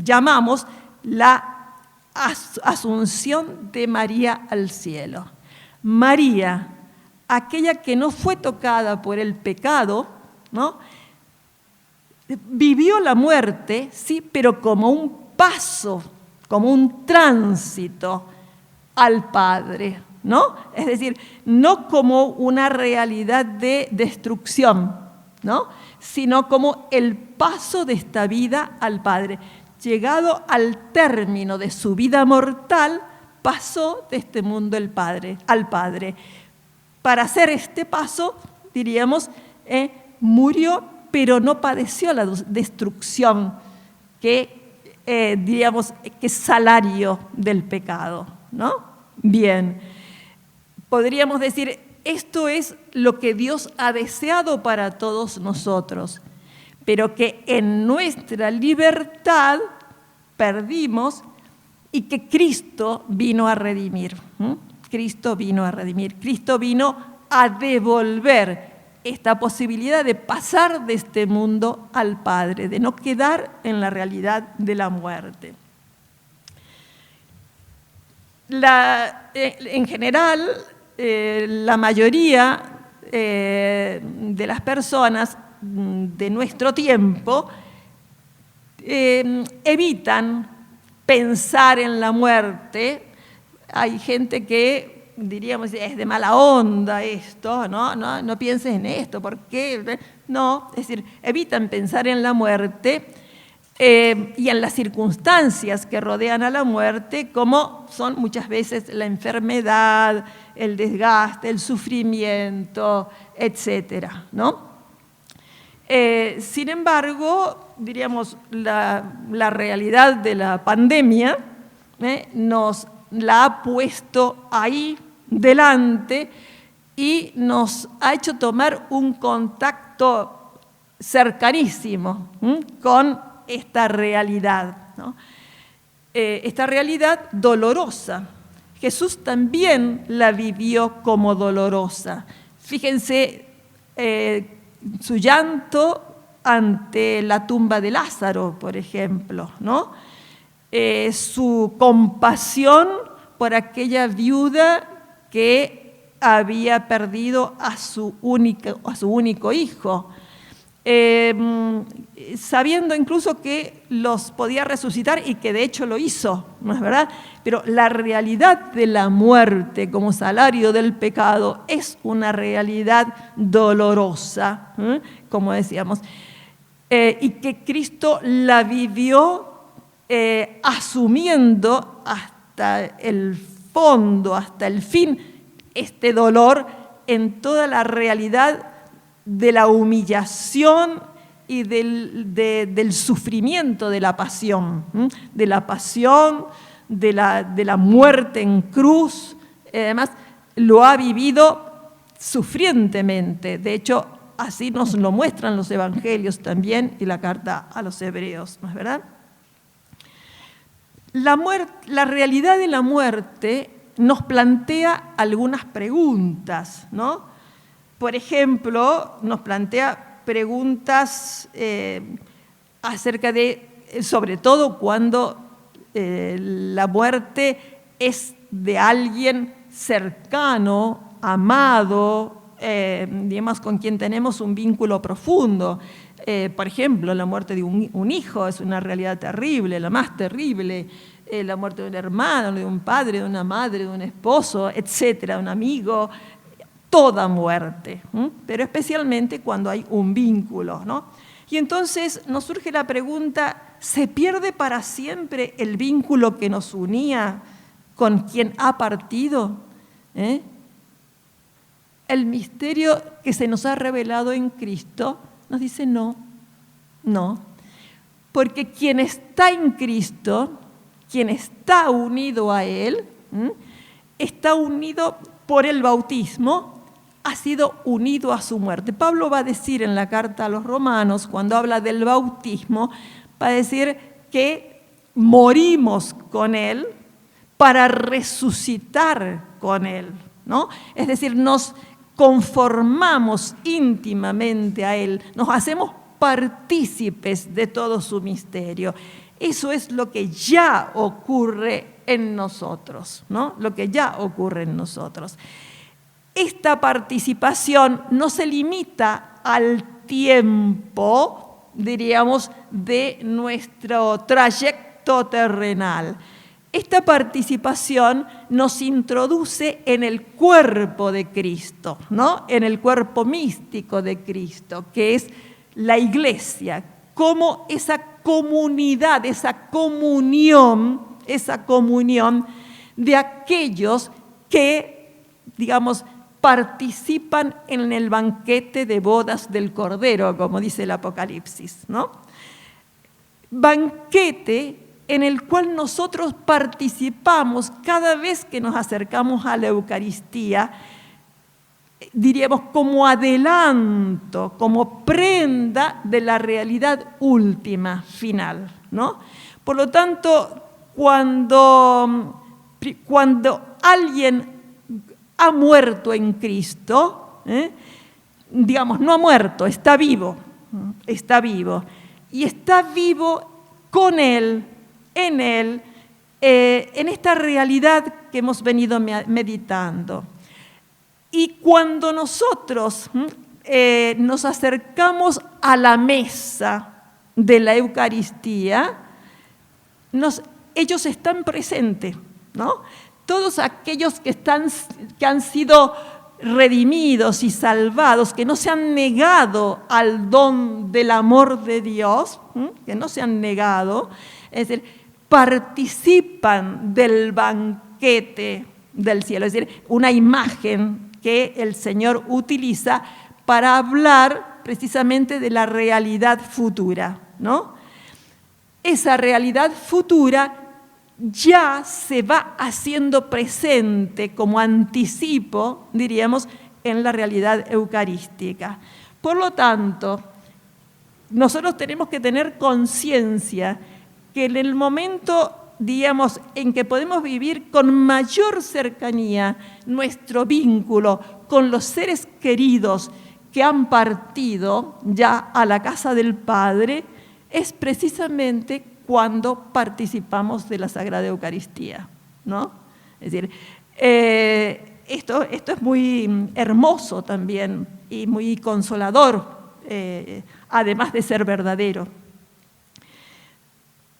llamamos la asunción de María al cielo. María, aquella que no fue tocada por el pecado, ¿no?, vivió la muerte, sí, pero como un paso, como un tránsito al Padre, ¿no? Es decir, no como una realidad de destrucción, ¿no?, sino como el paso de esta vida al Padre. Llegado al término de su vida mortal, pasó de este mundo al Padre. Para hacer este paso, diríamos, murió, pero no padeció la destrucción que, diríamos, que es salario del pecado, ¿no? Bien, podríamos decir, esto es lo que Dios ha deseado para todos nosotros, pero que en nuestra libertad perdimos y que Cristo vino a redimir. Cristo vino a redimir, Cristo vino a devolver esta posibilidad de pasar de este mundo al Padre, de no quedar en la realidad de la muerte. En general, la mayoría de las personas de nuestro tiempo evitan pensar en la muerte. Hay gente que, diríamos, es de mala onda esto, no pienses en esto, ¿por qué? No, es decir, evitan pensar en la muerte y en las circunstancias que rodean a la muerte, como son muchas veces la enfermedad, el desgaste, el sufrimiento, etcétera, ¿no? Sin embargo, diríamos, la realidad de la pandemia nos la ha puesto ahí delante y nos ha hecho tomar un contacto cercanísimo con esta realidad, ¿no? Esta realidad dolorosa. Jesús también la vivió como dolorosa. Fíjense su llanto ante la tumba de Lázaro, por ejemplo, ¿no? Su compasión por aquella viuda que había perdido a su único hijo, sabiendo incluso que los podía resucitar y que de hecho lo hizo, ¿no es verdad? Pero la realidad de la muerte como salario del pecado es una realidad dolorosa, como decíamos, y que Cristo la vivió asumiendo hasta el fondo, hasta el fin, este dolor en toda la realidad de la humillación y del sufrimiento de la pasión, de la muerte en cruz. Además, lo ha vivido sufrientemente. De hecho, así nos lo muestran los evangelios también y la carta a los hebreos, ¿no es verdad? La realidad de la muerte nos plantea algunas preguntas, ¿no? Por ejemplo, nos plantea preguntas acerca de, sobre todo cuando la muerte es de alguien cercano, amado, digamos, con quien tenemos un vínculo profundo. Por ejemplo, la muerte de un hijo es una realidad terrible, la más terrible. La muerte de un hermano, de un padre, de una madre, de un esposo, etcétera, de un amigo, toda muerte, pero especialmente cuando hay un vínculo, ¿no? Y entonces nos surge la pregunta, ¿se pierde para siempre el vínculo que nos unía con quien ha partido? El misterio que se nos ha revelado en Cristo nos dice no, porque quien está en Cristo, quien está unido a Él, está unido por el bautismo, ha sido unido a su muerte. Pablo va a decir en la carta a los romanos, cuando habla del bautismo, va a decir que morimos con Él para resucitar con Él, ¿no? Es decir, nos conformamos íntimamente a Él, nos hacemos partícipes de todo su misterio. Eso es lo que ya ocurre en nosotros, ¿no? Lo que ya ocurre en nosotros. Esta participación no se limita al tiempo, diríamos, de nuestro trayecto terrenal. Esta participación nos introduce en el cuerpo de Cristo, ¿no? En el cuerpo místico de Cristo, que es la Iglesia, como esa comunidad, esa comunión de aquellos que, digamos, participan en el banquete de bodas del Cordero, como dice el Apocalipsis, ¿no? Banquete en el cual nosotros participamos cada vez que nos acercamos a la Eucaristía, diríamos como adelanto, como prenda de la realidad última, final, ¿no? Por lo tanto, cuando alguien ha muerto en Cristo, digamos, no ha muerto, está vivo, y está vivo con Él, en Él, en esta realidad que hemos venido meditando. Y cuando nosotros nos acercamos a la mesa de la Eucaristía, ellos están presentes, ¿no? Todos aquellos que han sido redimidos y salvados, que no se han negado al don del amor de Dios, que no se han negado, es decir, participan del banquete del cielo, es decir, una imagen que el Señor utiliza para hablar precisamente de la realidad futura, ¿no? Esa realidad futura ya se va haciendo presente como anticipo, diríamos, en la realidad eucarística. Por lo tanto, nosotros tenemos que tener conciencia que en el momento, digamos, en que podemos vivir con mayor cercanía nuestro vínculo con los seres queridos que han partido ya a la casa del Padre, es precisamente cuando participamos de la Sagrada Eucaristía, ¿no? Es decir, esto es muy hermoso también y muy consolador, además de ser verdadero.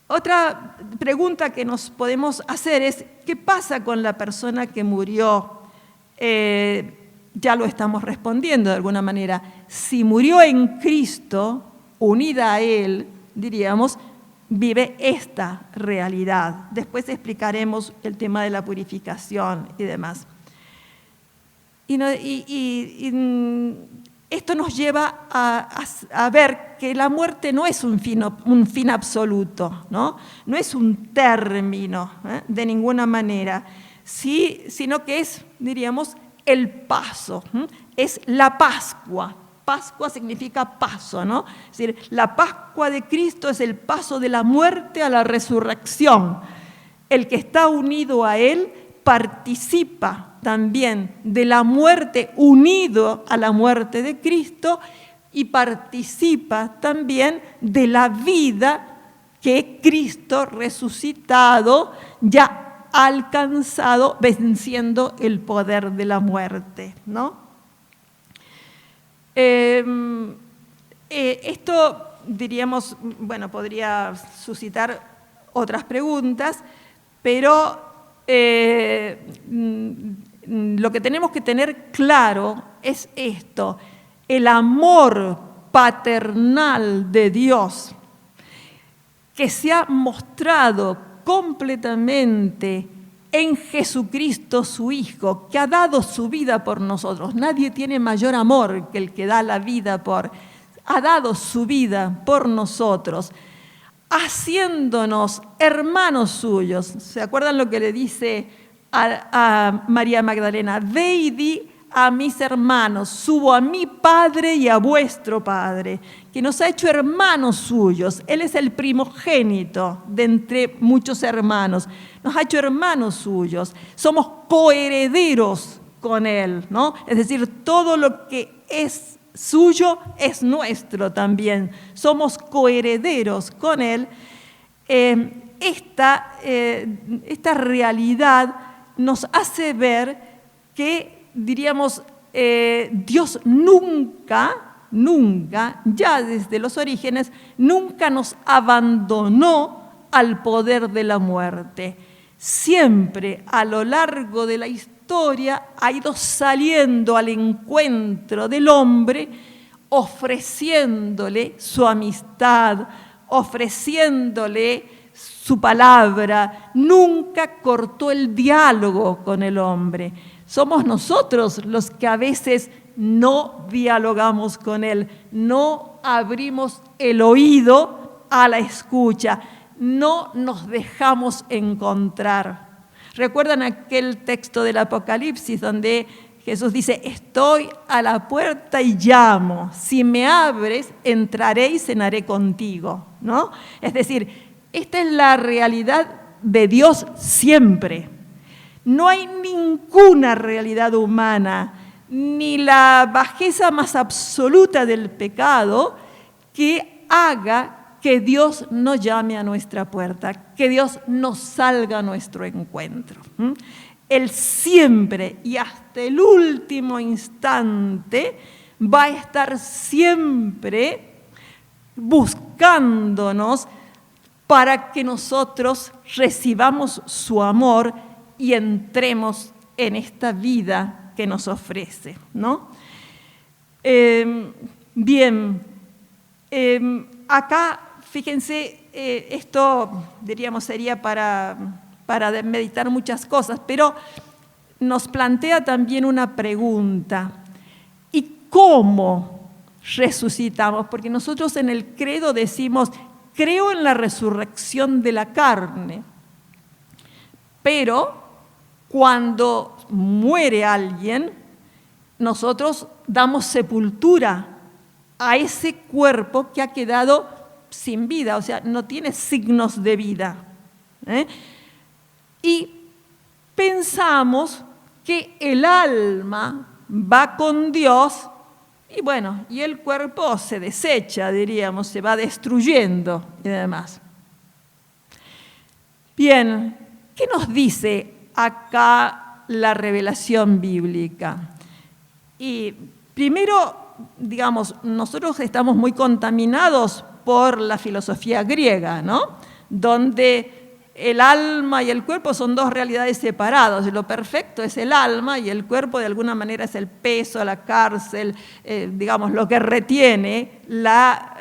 Otra pregunta que nos podemos hacer es, ¿qué pasa con la persona que murió? Ya lo estamos respondiendo de alguna manera. Si murió en Cristo, unida a Él, diríamos, vive esta realidad. Después explicaremos el tema de la purificación y demás. Esto nos lleva a ver que la muerte no es un fin absoluto, ¿no? No es un término, de ninguna manera, sí, sino que es, diríamos, el paso, es la Pascua. Pascua significa paso, ¿no? Es decir, la Pascua de Cristo es el paso de la muerte a la resurrección. El que está unido a Él participa también de la muerte, unido a la muerte de Cristo, y participa también de la vida que Cristo resucitado ya ha alcanzado, venciendo el poder de la muerte, ¿no? Esto, diríamos, bueno, podría suscitar otras preguntas, pero lo que tenemos que tener claro es esto: el amor paternal de Dios, que se ha mostrado completamente en Jesucristo su Hijo, que ha dado su vida por nosotros. Nadie tiene mayor amor que el que da la vida ha dado su vida por nosotros, haciéndonos hermanos suyos. ¿Se acuerdan lo que le dice a María Magdalena? Ve y di a mis hermanos, subo a mi Padre y a vuestro Padre, que nos ha hecho hermanos suyos. Él es el primogénito de entre muchos hermanos. Nos ha hecho hermanos suyos. Somos coherederos con Él, ¿no? Es decir, todo lo que es suyo es nuestro también. Somos coherederos con Él. Esta realidad nos hace ver que, diríamos, Dios nunca, ya desde los orígenes, nunca nos abandonó al poder de la muerte. Siempre a lo largo de la historia ha ido saliendo al encuentro del hombre, ofreciéndole su amistad, ofreciéndole su palabra. Nunca cortó el diálogo con el hombre. Somos nosotros los que a veces no dialogamos con Él, no abrimos el oído a la escucha, no nos dejamos encontrar. ¿Recuerdan aquel texto del Apocalipsis donde Jesús dice: estoy a la puerta y llamo, si me abres, entraré y cenaré contigo, ¿no? Es decir, esta es la realidad de Dios siempre. No hay ninguna realidad humana, ni la bajeza más absoluta del pecado, que haga que Dios no llame a nuestra puerta, que Dios no salga a nuestro encuentro. Él siempre y hasta el último instante va a estar siempre buscándonos para que nosotros recibamos su amor y entremos en esta vida que nos ofrece, ¿no? Acá, fíjense, esto, diríamos, sería para meditar muchas cosas, pero nos plantea también una pregunta: ¿y cómo resucitamos? Porque nosotros en el credo decimos: creo en la resurrección de la carne, pero cuando muere alguien, nosotros damos sepultura a ese cuerpo que ha quedado sin vida, o sea, no tiene signos de vida. Y pensamos que el alma va con Dios y bueno, y el cuerpo se desecha, diríamos, se va destruyendo y demás. Bien, ¿qué nos dice acá la revelación bíblica? Y primero, digamos, nosotros estamos muy contaminados por la filosofía griega, ¿no? Donde el alma y el cuerpo son dos realidades separadas. Lo perfecto es el alma y el cuerpo de alguna manera es el peso, la cárcel, digamos, lo que retiene la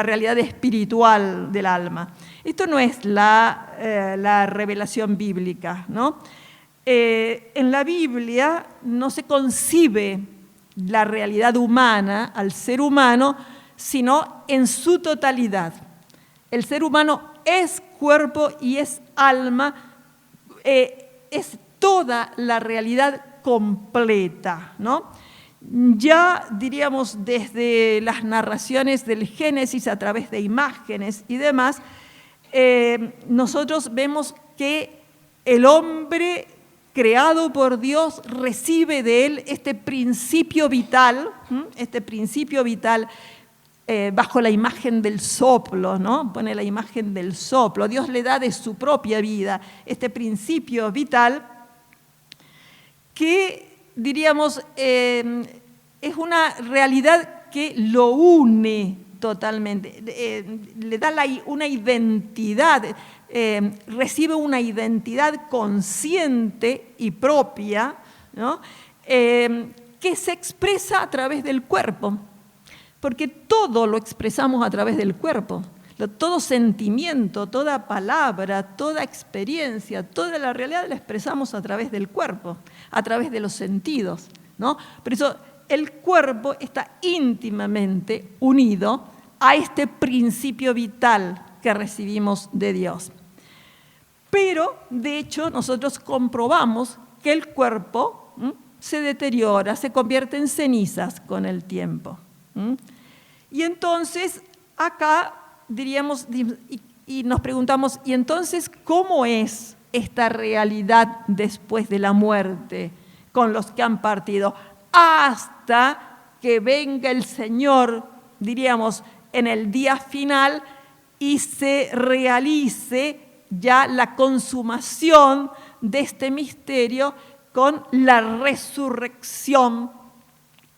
realidad espiritual del alma. Esto no es la revelación bíblica, ¿no? En la Biblia no se concibe la realidad humana al ser humano, sino en su totalidad. El ser humano es cuerpo y es alma, es toda la realidad completa, ¿no? Ya diríamos desde las narraciones del Génesis a través de imágenes y demás, nosotros vemos que el hombre creado por Dios recibe de él este principio vital bajo la imagen del soplo, ¿no? Pone la imagen del soplo. Dios le da de su propia vida este principio vital que, diríamos, es una realidad que lo une totalmente, le da una identidad, recibe una identidad consciente y propia, ¿no? Que se expresa a través del cuerpo. Porque todo lo expresamos a través del cuerpo. Todo sentimiento, toda palabra, toda experiencia, toda la realidad la expresamos a través del cuerpo, a través de los sentidos, ¿no? Por eso el cuerpo está íntimamente unido a este principio vital que recibimos de Dios. Pero, de hecho, nosotros comprobamos que el cuerpo se deteriora, se convierte en cenizas con el tiempo. Y entonces, acá diríamos, y nos preguntamos, ¿y entonces cómo es esta realidad después de la muerte con los que han partido? Hasta que venga el Señor, diríamos, en el día final y se realice ya la consumación de este misterio con la resurrección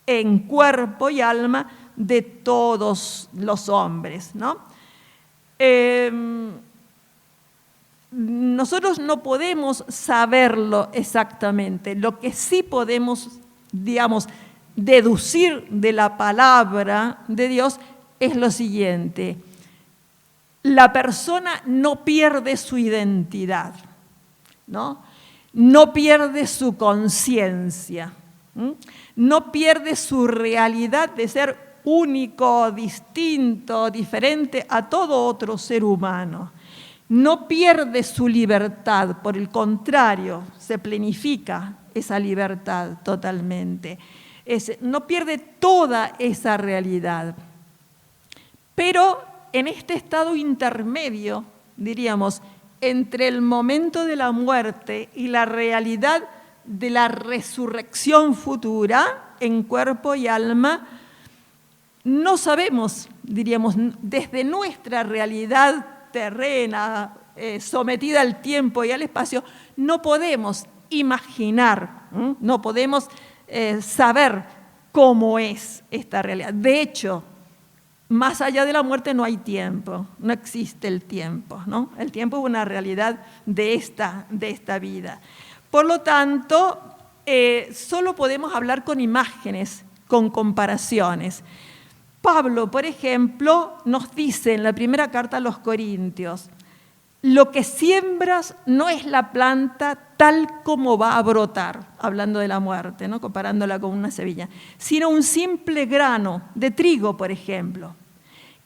en cuerpo y alma de todos los hombres, ¿no? Nosotros no podemos saberlo exactamente. Lo que sí podemos, digamos, deducir de la palabra de Dios es lo siguiente: la persona no pierde su identidad, ¿no? No pierde su conciencia, no pierde su realidad de ser único, distinto, diferente a todo otro ser humano. No pierde su libertad, por el contrario, se plenifica esa libertad totalmente. No pierde toda esa realidad. Pero en este estado intermedio, diríamos, entre el momento de la muerte y la realidad de la resurrección futura en cuerpo y alma, no sabemos, diríamos, desde nuestra realidad terrena, sometida al tiempo y al espacio, no podemos imaginar, no podemos saber cómo es esta realidad. De hecho, más allá de la muerte no hay tiempo, no existe el tiempo, ¿no? El tiempo es una realidad de esta vida. Por lo tanto, solo podemos hablar con imágenes, con comparaciones. Pablo, por ejemplo, nos dice en la primera carta a los Corintios: lo que siembras no es la planta tal como va a brotar, hablando de la muerte, ¿no? Comparándola con una semilla, sino un simple grano de trigo, por ejemplo.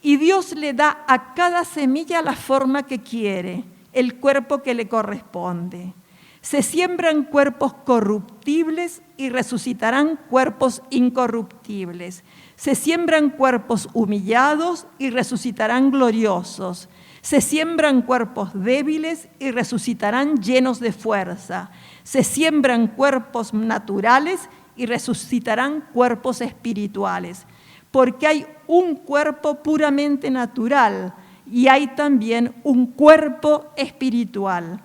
Y Dios le da a cada semilla la forma que quiere, el cuerpo que le corresponde. Se siembran cuerpos corruptibles y resucitarán cuerpos incorruptibles. Se siembran cuerpos humillados y resucitarán gloriosos. Se siembran cuerpos débiles y resucitarán llenos de fuerza. Se siembran cuerpos naturales y resucitarán cuerpos espirituales. Porque hay un cuerpo puramente natural y hay también un cuerpo espiritual.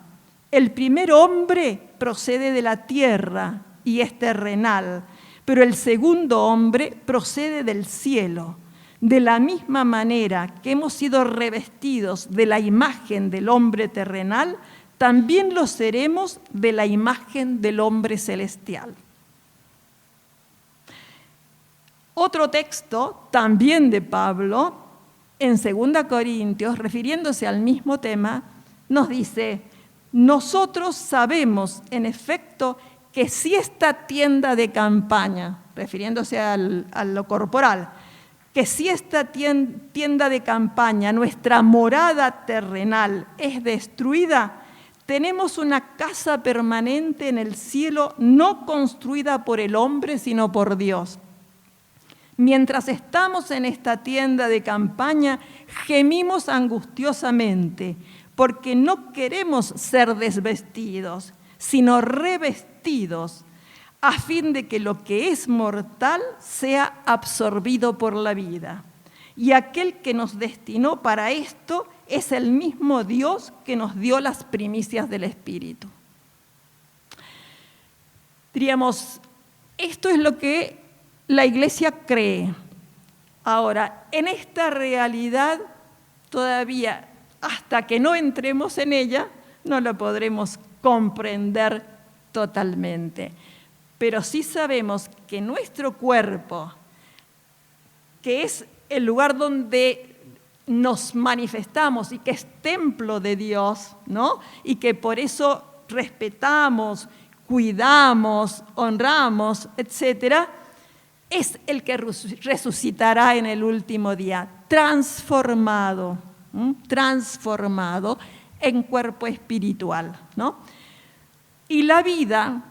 El primer hombre procede de la tierra y es terrenal, pero el segundo hombre procede del cielo. De la misma manera que hemos sido revestidos de la imagen del hombre terrenal, también lo seremos de la imagen del hombre celestial. Otro texto, también de Pablo, en 2 Corintios, refiriéndose al mismo tema, nos dice: nosotros sabemos, en efecto, que si esta tienda de campaña, refiriéndose a lo corporal, que si esta tienda de campaña, nuestra morada terrenal, es destruida, tenemos una casa permanente en el cielo, no construida por el hombre, sino por Dios. Mientras estamos en esta tienda de campaña, gemimos angustiosamente, porque no queremos ser desvestidos, sino revestidos, a fin de que lo que es mortal sea absorbido por la vida. Y aquel que nos destinó para esto es el mismo Dios que nos dio las primicias del Espíritu. Diríamos, esto es lo que la Iglesia cree. Ahora, en esta realidad todavía, hasta que no entremos en ella, no la podremos comprender totalmente. Pero sí sabemos que nuestro cuerpo, que es el lugar donde nos manifestamos y que es templo de Dios, ¿no? Y que por eso respetamos, cuidamos, honramos, etcétera, es el que resucitará en el último día, transformado en cuerpo espiritual, ¿no? Y la vida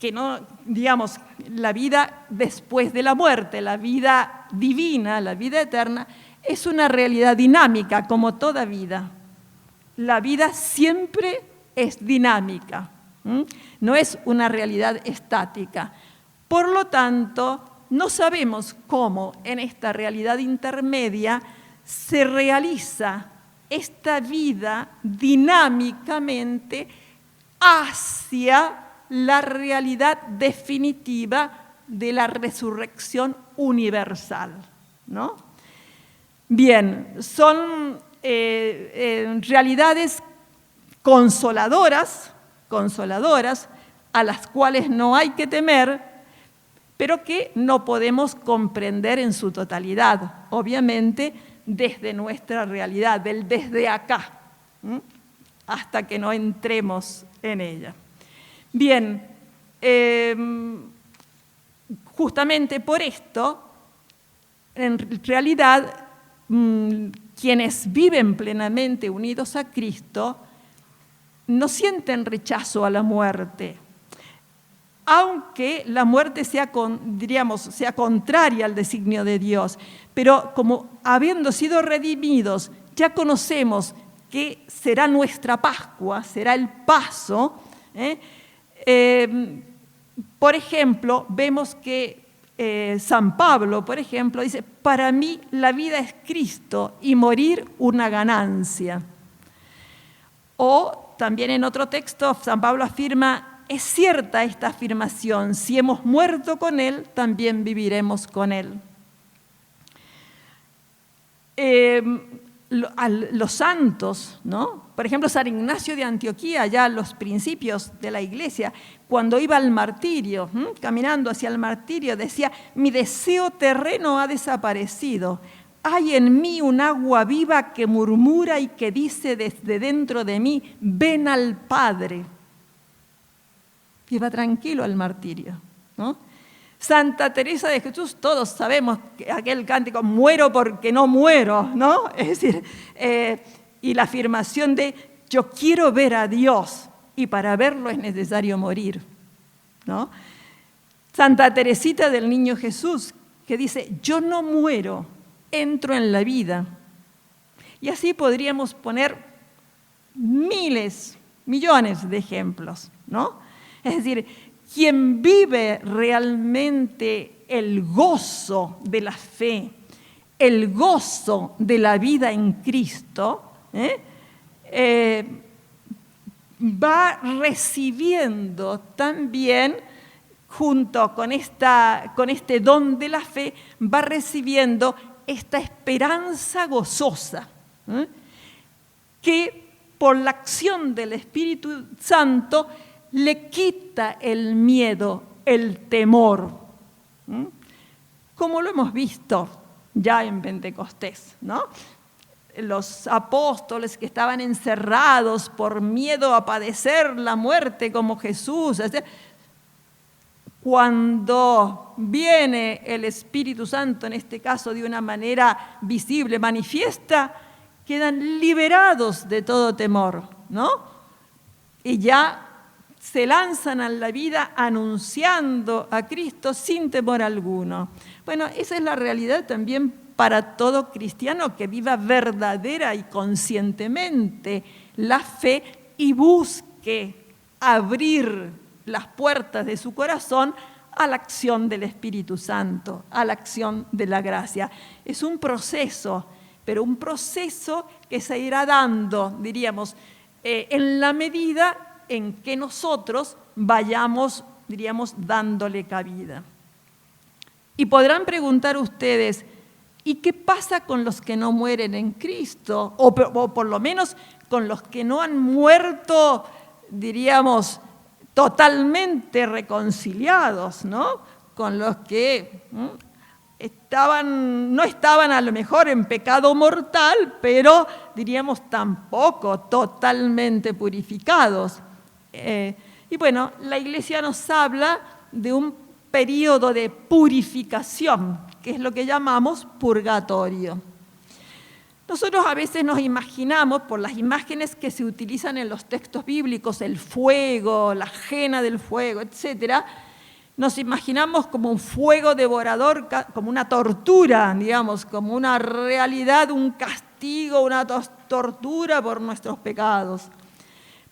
que no, digamos, la vida después de la muerte, la vida divina, la vida eterna, es una realidad dinámica, como toda vida. La vida siempre es dinámica, no es una realidad estática. Por lo tanto, no sabemos cómo en esta realidad intermedia se realiza esta vida dinámicamente hacia la realidad definitiva de la resurrección universal, ¿no? Bien, son realidades consoladoras, a las cuales no hay que temer, pero que no podemos comprender en su totalidad, obviamente desde nuestra realidad, del desde acá, hasta que no entremos en ella. Bien, justamente por esto, en realidad, quienes viven plenamente unidos a Cristo no sienten rechazo a la muerte, aunque la muerte sea contraria al designio de Dios, pero como habiendo sido redimidos, ya conocemos que será nuestra Pascua, será el paso. Por ejemplo, vemos que San Pablo, por ejemplo, dice: para mí la vida es Cristo y morir una ganancia. O también en otro texto San Pablo afirma: es cierta esta afirmación, si hemos muerto con Él, también viviremos con Él. Los santos, ¿no? Por ejemplo, San Ignacio de Antioquía, ya a los principios de la Iglesia, cuando iba al martirio, caminando hacia el martirio, decía: mi deseo terreno ha desaparecido. Hay en mí un agua viva que murmura y que dice desde dentro de mí: ven al Padre. Iba tranquilo al martirio, ¿no? Santa Teresa de Jesús, todos sabemos que aquel cántico: muero porque no muero, ¿no? Es decir, y la afirmación de: yo quiero ver a Dios y para verlo es necesario morir, ¿no? Santa Teresita del Niño Jesús, que dice: yo no muero, entro en la vida. Y así podríamos poner miles, millones de ejemplos, ¿no? Es decir, quien vive realmente el gozo de la fe, el gozo de la vida en Cristo, va recibiendo también, junto con este don de la fe, va recibiendo esta esperanza gozosa, que por la acción del Espíritu Santo le quita el miedo, el temor, como lo hemos visto ya en Pentecostés, ¿no? Los apóstoles que estaban encerrados por miedo a padecer la muerte como Jesús, cuando viene el Espíritu Santo, en este caso de una manera visible, manifiesta, quedan liberados de todo temor, ¿no? Y ya se lanzan a la vida anunciando a Cristo sin temor alguno. Bueno, esa es la realidad también para todo cristiano que viva verdadera y conscientemente la fe y busque abrir las puertas de su corazón a la acción del Espíritu Santo, a la acción de la gracia. Es un proceso, pero un proceso que se irá dando, diríamos, en la medida en que nosotros vayamos, diríamos, dándole cabida. Y podrán preguntar ustedes: ¿y qué pasa con los que no mueren en Cristo? O por lo menos con los que no han muerto, diríamos, totalmente reconciliados, ¿no? Con los que no estaban a lo mejor en pecado mortal, pero diríamos tampoco totalmente purificados. Y bueno, la Iglesia nos habla de un periodo de purificación, que es lo que llamamos purgatorio. Nosotros a veces nos imaginamos, por las imágenes que se utilizan en los textos bíblicos, el fuego, la ajena del fuego, etc., nos imaginamos como un fuego devorador, como una tortura, digamos, como una realidad, un castigo, una tortura por nuestros pecados.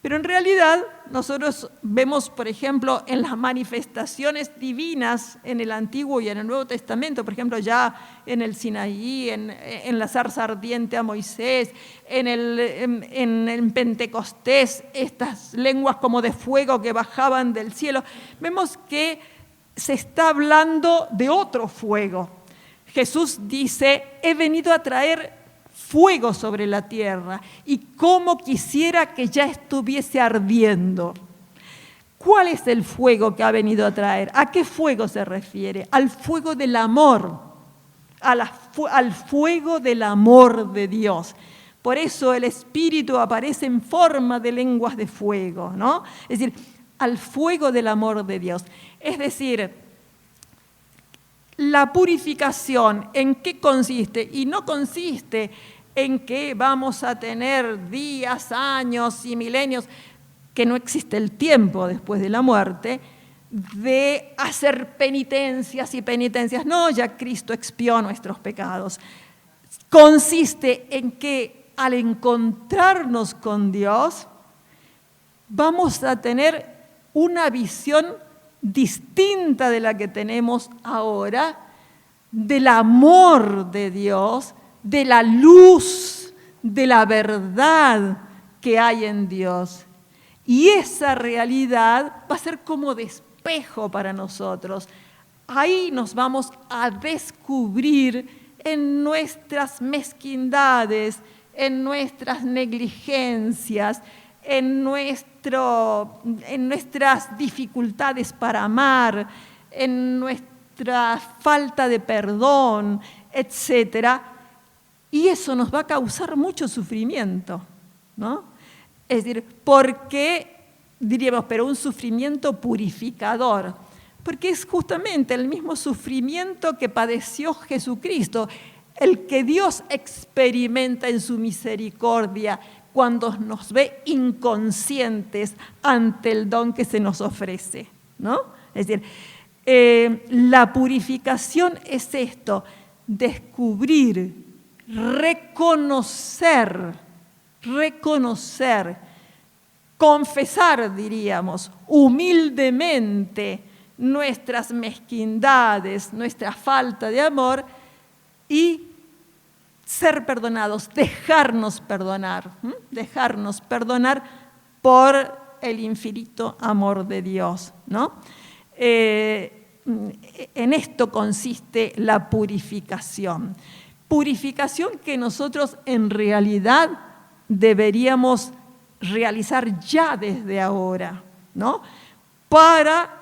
Pero en realidad nosotros vemos, por ejemplo, en las manifestaciones divinas en el Antiguo y en el Nuevo Testamento, por ejemplo, ya en el Sinaí, en la zarza ardiente a Moisés, en Pentecostés, estas lenguas como de fuego que bajaban del cielo, vemos que se está hablando de otro fuego. Jesús dice, he venido a traer fuego sobre la tierra y cómo quisiera que ya estuviese ardiendo. ¿Cuál es el fuego que ha venido a traer? ¿A qué fuego se refiere? Al fuego del amor, al fuego del amor de Dios. Por eso el Espíritu aparece en forma de lenguas de fuego, ¿no? Es decir, al fuego del amor de Dios. Es decir, la purificación, ¿en qué consiste? Y no consiste en que vamos a tener días, años y milenios, que no existe el tiempo después de la muerte, de hacer penitencias y penitencias. No, ya Cristo expió nuestros pecados. Consiste en que al encontrarnos con Dios, vamos a tener una visión distinta de la que tenemos ahora, del amor de Dios, de la luz, de la verdad que hay en Dios. Y esa realidad va a ser como de espejo para nosotros. Ahí nos vamos a descubrir en nuestras mezquindades, en nuestras negligencias, en nuestras dificultades para amar, en nuestra falta de perdón, etcétera. Y eso nos va a causar mucho sufrimiento, ¿no? Es decir, ¿por qué diríamos, pero un sufrimiento purificador? Porque es justamente el mismo sufrimiento que padeció Jesucristo, el que Dios experimenta en su misericordia cuando nos ve inconscientes ante el don que se nos ofrece, ¿no? Es decir, la purificación es esto, descubrir, reconocer, confesar, diríamos, humildemente nuestras mezquindades, nuestra falta de amor y ser perdonados, dejarnos perdonar por el infinito amor de Dios, ¿no? En esto consiste la purificación. Purificación que nosotros en realidad deberíamos realizar ya desde ahora, ¿no? Para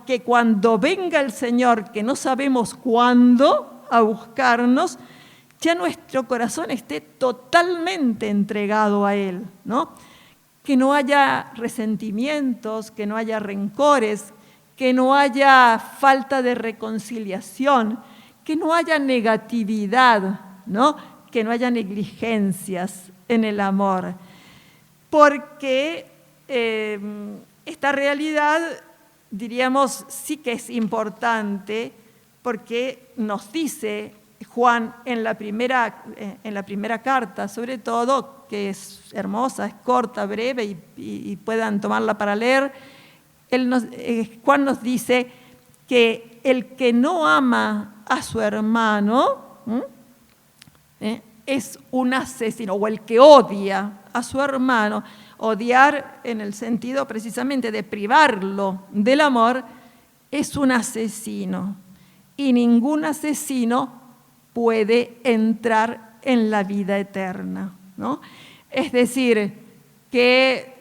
que cuando venga el Señor, que no sabemos cuándo, a buscarnos, ya nuestro corazón esté totalmente entregado a Él, ¿no? Que no haya resentimientos, que no haya rencores, que no haya falta de reconciliación, que no haya negatividad, ¿no? Que no haya negligencias en el amor. Porque esta realidad, diríamos, sí que es importante, porque nos dice Juan en la primera carta, sobre todo, que es hermosa, es corta, breve y puedan tomarla para leer, Juan nos dice que el que no ama a su hermano es un asesino, o el que odia a su hermano, odiar en el sentido precisamente de privarlo del amor, es un asesino. Y ningún asesino puede entrar en la vida eterna, ¿no? Es decir, que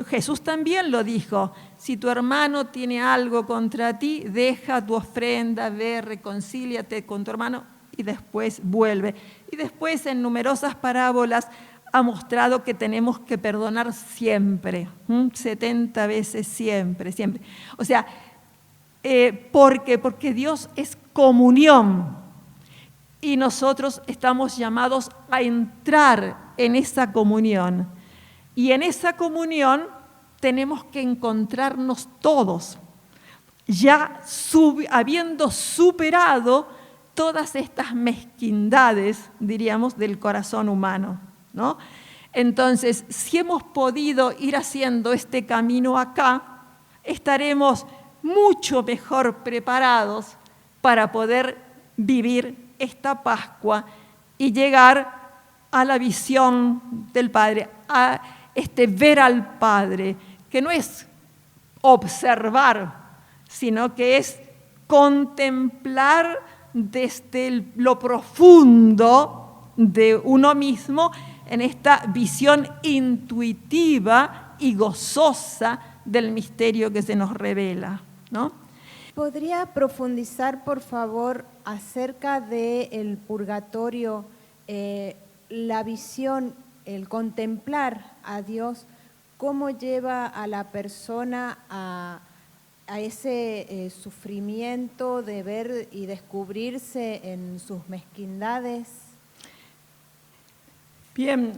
Jesús también lo dijo, si tu hermano tiene algo contra ti, deja tu ofrenda, ve, reconcíliate con tu hermano y después vuelve. Y después en numerosas parábolas ha mostrado que tenemos que perdonar siempre, 70 veces siempre. O sea, ¿por qué? Porque Dios es comunión. y nosotros estamos llamados a entrar en esa comunión. Y en esa comunión tenemos que encontrarnos todos, ya habiendo superado todas estas mezquindades, diríamos, del corazón humano, ¿no? Entonces, si hemos podido ir haciendo este camino acá, estaremos mucho mejor preparados para poder vivir esta Pascua y llegar a la visión del Padre, a ver al Padre, que no es observar, sino que es contemplar desde lo profundo de uno mismo en esta visión intuitiva y gozosa del misterio que se nos revela, ¿no? ¿Podría profundizar, por favor, acerca del purgatorio, la visión, el contemplar a Dios, cómo lleva a la persona a ese sufrimiento de ver y descubrirse en sus mezquindades? Bien,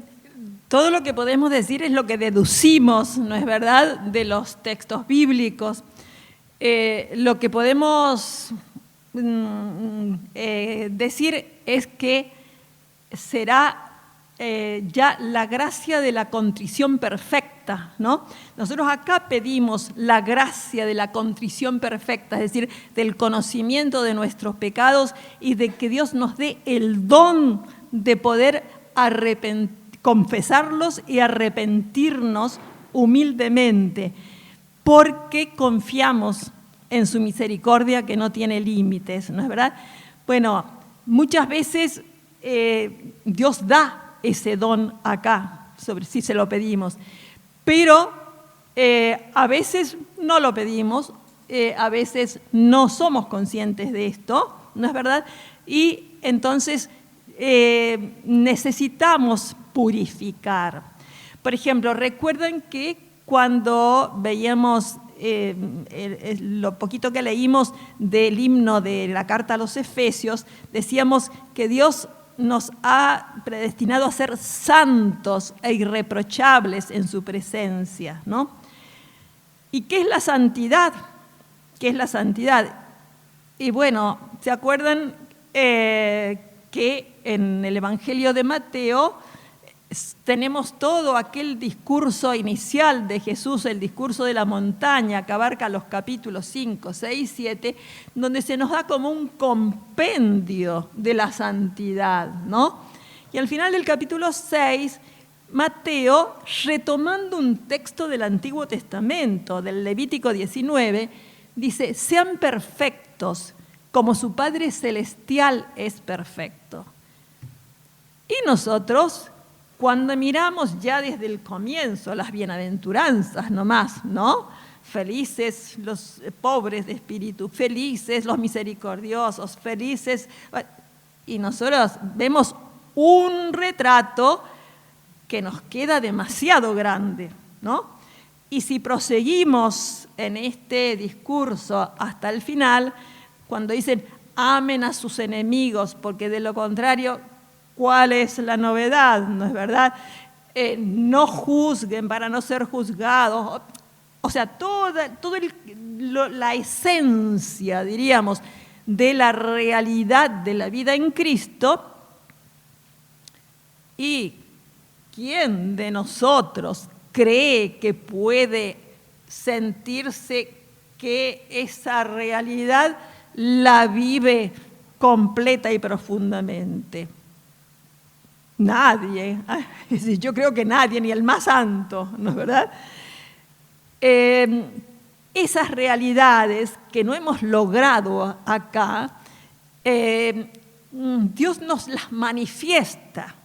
todo lo que podemos decir es lo que deducimos, ¿no es verdad?, de los textos bíblicos. Lo que podemos decir es que será ya la gracia de la contrición perfecta, ¿no? Nosotros acá pedimos la gracia de la contrición perfecta, es decir, del conocimiento de nuestros pecados y de que Dios nos dé el don de poder confesarlos y arrepentirnos humildemente, porque confiamos en su misericordia que no tiene límites, ¿no es verdad? Bueno, muchas veces Dios da ese don acá, si se lo pedimos, pero a veces no lo pedimos, a veces no somos conscientes de esto, ¿no es verdad? Y entonces necesitamos purificar. Por ejemplo, recuerdan que cuando veíamos lo poquito que leímos del himno de la carta a los Efesios, decíamos que Dios nos ha predestinado a ser santos e irreprochables en su presencia, ¿no? ¿Y qué es la santidad? ¿Qué es la santidad? Y bueno, ¿se acuerdan que en el Evangelio de Mateo tenemos todo aquel discurso inicial de Jesús, el discurso de la montaña, que abarca los capítulos 5, 6, 7, donde se nos da como un compendio de la santidad, ¿no? Y al final del capítulo 6, Mateo, retomando un texto del Antiguo Testamento, del Levítico 19, dice: sean perfectos como su Padre Celestial es perfecto. Y nosotros, cuando miramos ya desde el comienzo las bienaventuranzas nomás, ¿no? Felices los pobres de espíritu, felices los misericordiosos, felices. Y nosotros vemos un retrato que nos queda demasiado grande, ¿no? Y si proseguimos en este discurso hasta el final, cuando dicen amen a sus enemigos, porque de lo contrario, ¿cuál es la novedad? ¿No es verdad? No juzguen para no ser juzgados. O sea, toda la esencia, diríamos, de la realidad de la vida en Cristo. ¿Y quién de nosotros cree que puede sentirse que esa realidad la vive completa y profundamente? Nadie. Yo creo que nadie, ni el más santo, ¿no es verdad? Esas realidades que no hemos logrado acá, Dios nos las manifiesta.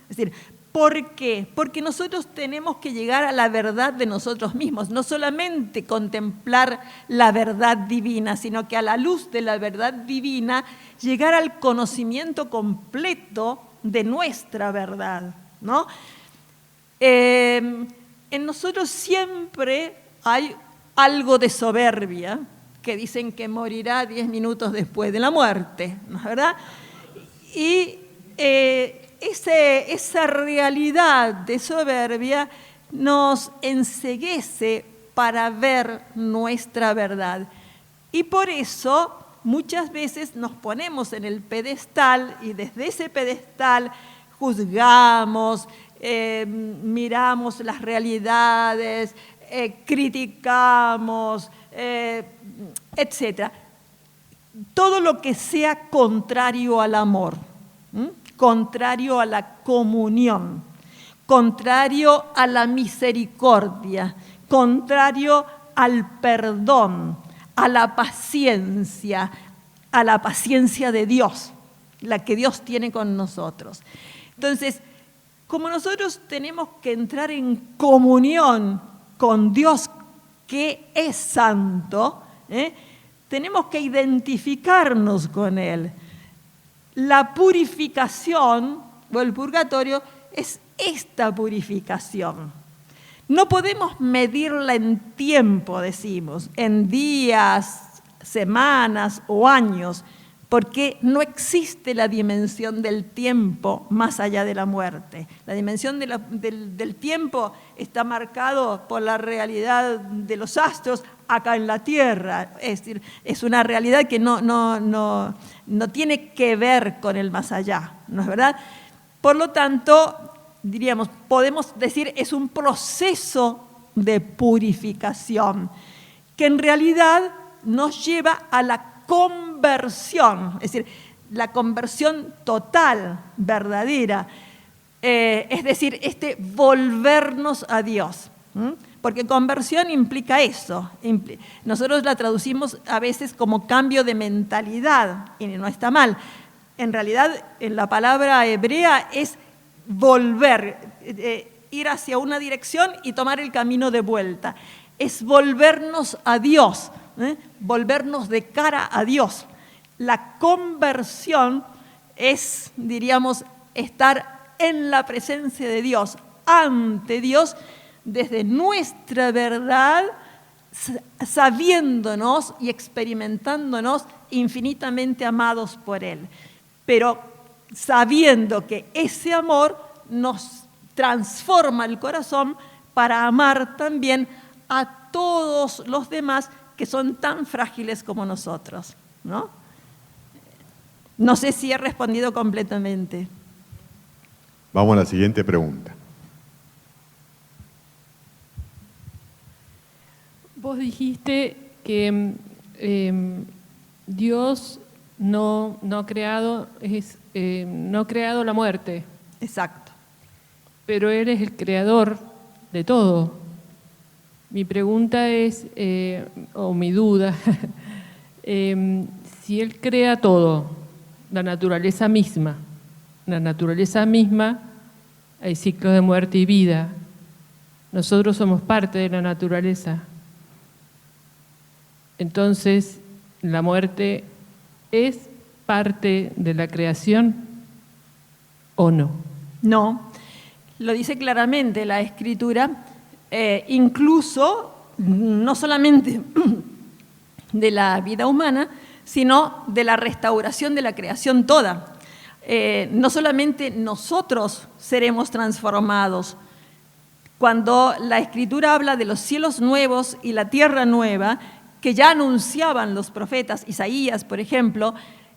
Es decir, ¿por qué? Porque nosotros tenemos que llegar a la verdad de nosotros mismos, no solamente contemplar la verdad divina, sino que a la luz de la verdad divina llegar al conocimiento completo de nuestra verdad, ¿no? En nosotros siempre hay algo de soberbia, que dicen que morirá 10 minutos después de la muerte, ¿no es verdad? Y esa realidad de soberbia nos enceguece para ver nuestra verdad. Y por eso muchas veces nos ponemos en el pedestal y desde ese pedestal juzgamos, miramos las realidades, criticamos, etc. Todo lo que sea contrario al amor, contrario a la comunión, contrario a la misericordia, contrario al perdón, a la paciencia de Dios, la que Dios tiene con nosotros. Entonces, como nosotros tenemos que entrar en comunión con Dios que es santo, tenemos que identificarnos con Él. La purificación o el purgatorio es esta purificación. No podemos medirla en tiempo, decimos, en días, semanas o años, porque no existe la dimensión del tiempo más allá de la muerte. La dimensión del tiempo está marcado por la realidad de los astros acá en la Tierra. Es decir, es una realidad que no tiene que ver con el más allá, ¿no es verdad? Por lo tanto, diríamos, podemos decir, es un proceso de purificación que en realidad nos lleva a la conversión, es decir, la conversión total, verdadera, es decir, volvernos a Dios, porque conversión implica eso. Nosotros la traducimos a veces como cambio de mentalidad, y no está mal. En realidad, en la palabra hebrea es volver, ir hacia una dirección y tomar el camino de vuelta. Es volvernos a Dios, volvernos de cara a Dios. La conversión es, diríamos, estar en la presencia de Dios, ante Dios, desde nuestra verdad, sabiéndonos y experimentándonos infinitamente amados por Él. Pero sabiendo que ese amor nos transforma el corazón para amar también a todos los demás que son tan frágiles como nosotros, ¿no? No sé si he respondido completamente. Vamos a la siguiente pregunta. Vos dijiste que Dios no ha creado la muerte. Exacto. Pero Él es el creador de todo. Mi pregunta es, o mi duda, si Él crea todo, la naturaleza misma, hay ciclos de muerte y vida. Nosotros somos parte de la naturaleza. Entonces, ¿la muerte es parte de la creación o no? No, lo dice claramente la Escritura, incluso no solamente de la vida humana, sino de la restauración de la creación toda. No solamente nosotros seremos transformados. Cuando la Escritura habla de los cielos nuevos y la tierra nueva, que ya anunciaban los profetas, Isaías, por ejemplo,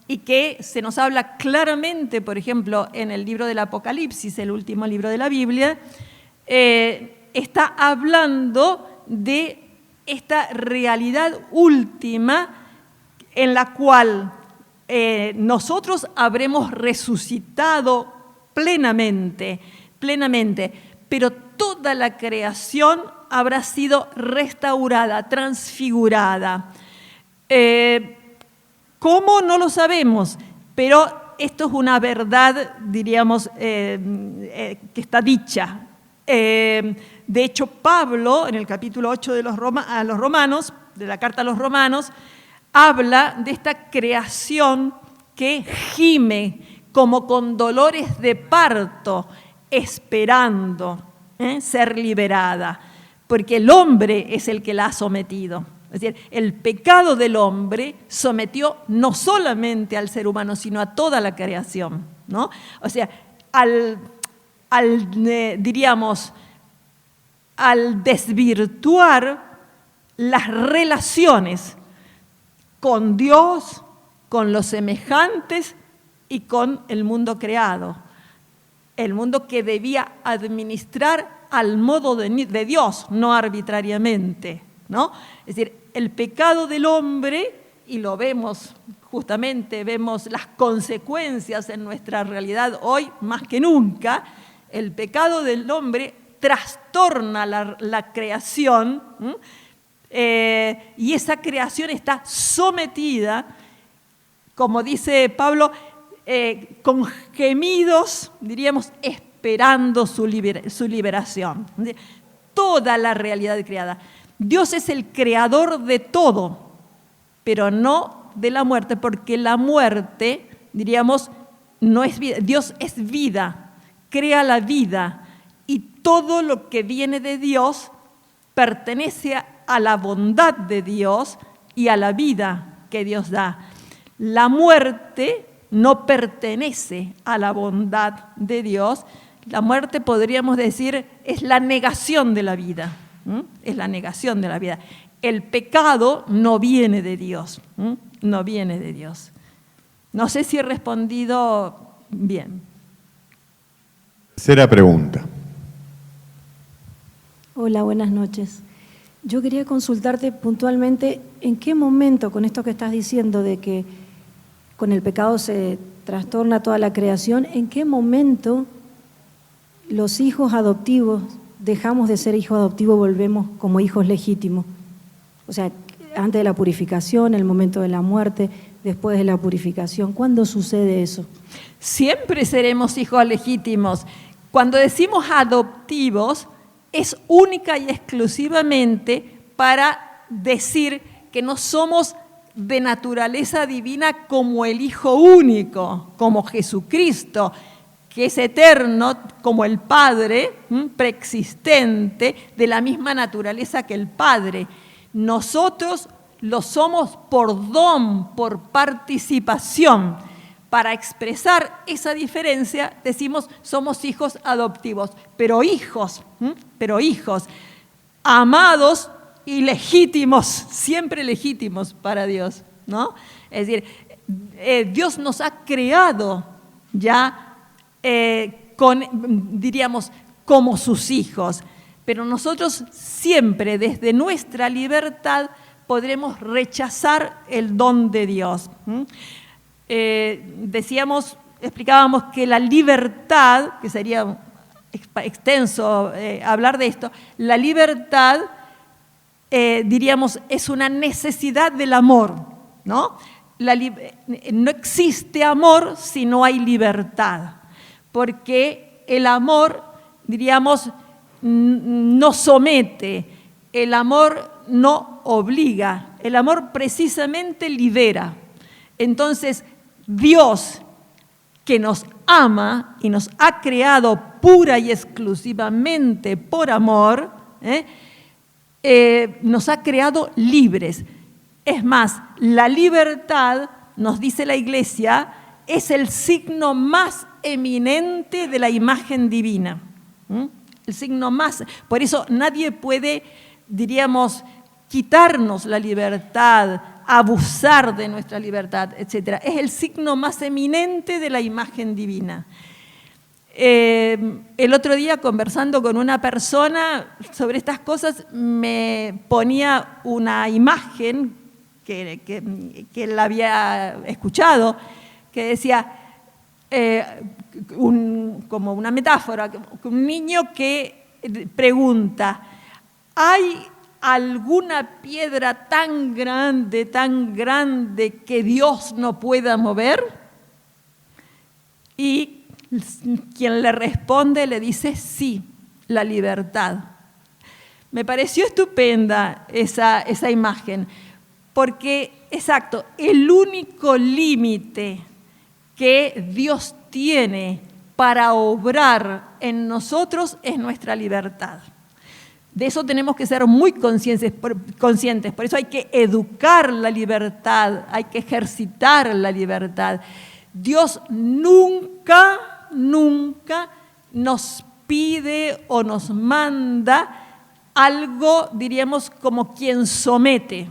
y que se nos habla claramente, por ejemplo, en el libro del Apocalipsis, el último libro de la Biblia, está hablando de esta realidad última en la cual nosotros habremos resucitado plenamente, pero toda la creación habrá sido restaurada, transfigurada. ¿Cómo? No lo sabemos, pero esto es una verdad, diríamos, que está dicha. De hecho, Pablo, en el capítulo 8 de a los Romanos, de la carta a los Romanos, habla de esta creación que gime como con dolores de parto, esperando ser liberada, porque el hombre es el que la ha sometido. Es decir, el pecado del hombre sometió no solamente al ser humano, sino a toda la creación, ¿no? O sea, diríamos, al desvirtuar las relaciones con Dios, con los semejantes y con el mundo creado. El mundo que debía administrar al modo de Dios, no arbitrariamente, ¿no? Es decir, el pecado del hombre, y lo vemos justamente, vemos las consecuencias en nuestra realidad hoy más que nunca, el pecado del hombre trastorna la creación, y esa creación está sometida, como dice Pablo, con gemidos, diríamos, esperando su liberación. Toda la realidad creada. Dios es el creador de todo, pero no de la muerte, porque la muerte, diríamos, no es vida. Dios es vida, crea la vida, y todo lo que viene de Dios pertenece a la bondad de Dios y a la vida que Dios da. La muerte no pertenece a la bondad de Dios. La muerte, podríamos decir, es la negación de la vida. Es la negación de la vida. El pecado no viene de Dios. No viene de Dios. No sé si he respondido bien. Tercera pregunta. Hola, buenas noches. Yo quería consultarte puntualmente en qué momento, con esto que estás diciendo de que con el pecado se trastorna toda la creación, ¿en qué momento los hijos adoptivos dejamos de ser hijos adoptivos, volvemos como hijos legítimos? O sea, antes de la purificación, el momento de la muerte, después de la purificación, ¿cuándo sucede eso? Siempre seremos hijos legítimos. Cuando decimos adoptivos, es única y exclusivamente para decir que no somos de naturaleza divina como el Hijo único, como Jesucristo, que es eterno, como el Padre, preexistente, de la misma naturaleza que el Padre. Nosotros lo somos por don, por participación. Para expresar esa diferencia, decimos somos hijos adoptivos, pero hijos, amados y legítimos, siempre legítimos para Dios, ¿no? Es decir, Dios nos ha creado ya diríamos, como sus hijos, pero nosotros siempre desde nuestra libertad podremos rechazar el don de Dios. Explicábamos que la libertad, que sería extenso hablar de esto, la libertad, diríamos, es una necesidad del amor, ¿no? No existe amor si no hay libertad, porque el amor, diríamos, no somete, el amor no obliga, el amor precisamente libera. Entonces, Dios, que nos ama y nos ha creado pura y exclusivamente por amor, nos ha creado libres. Es más, la libertad, nos dice la Iglesia, es el signo más eminente de la imagen divina. El signo más. Por eso nadie puede, diríamos, quitarnos la libertad, abusar de nuestra libertad, etc. Es el signo más eminente de la imagen divina. El otro día, conversando con una persona sobre estas cosas, me ponía una imagen que él había escuchado, que decía, como una metáfora, un niño que pregunta, ¿hay alguna piedra tan grande que Dios no pueda mover? Y quien le responde le dice, sí, la libertad. Me pareció estupenda esa imagen, porque, exacto, el único límite que Dios tiene para obrar en nosotros es nuestra libertad. De eso tenemos que ser muy conscientes, por eso hay que educar la libertad, hay que ejercitar la libertad. Dios nunca, nunca nos pide o nos manda algo, diríamos, como quien somete.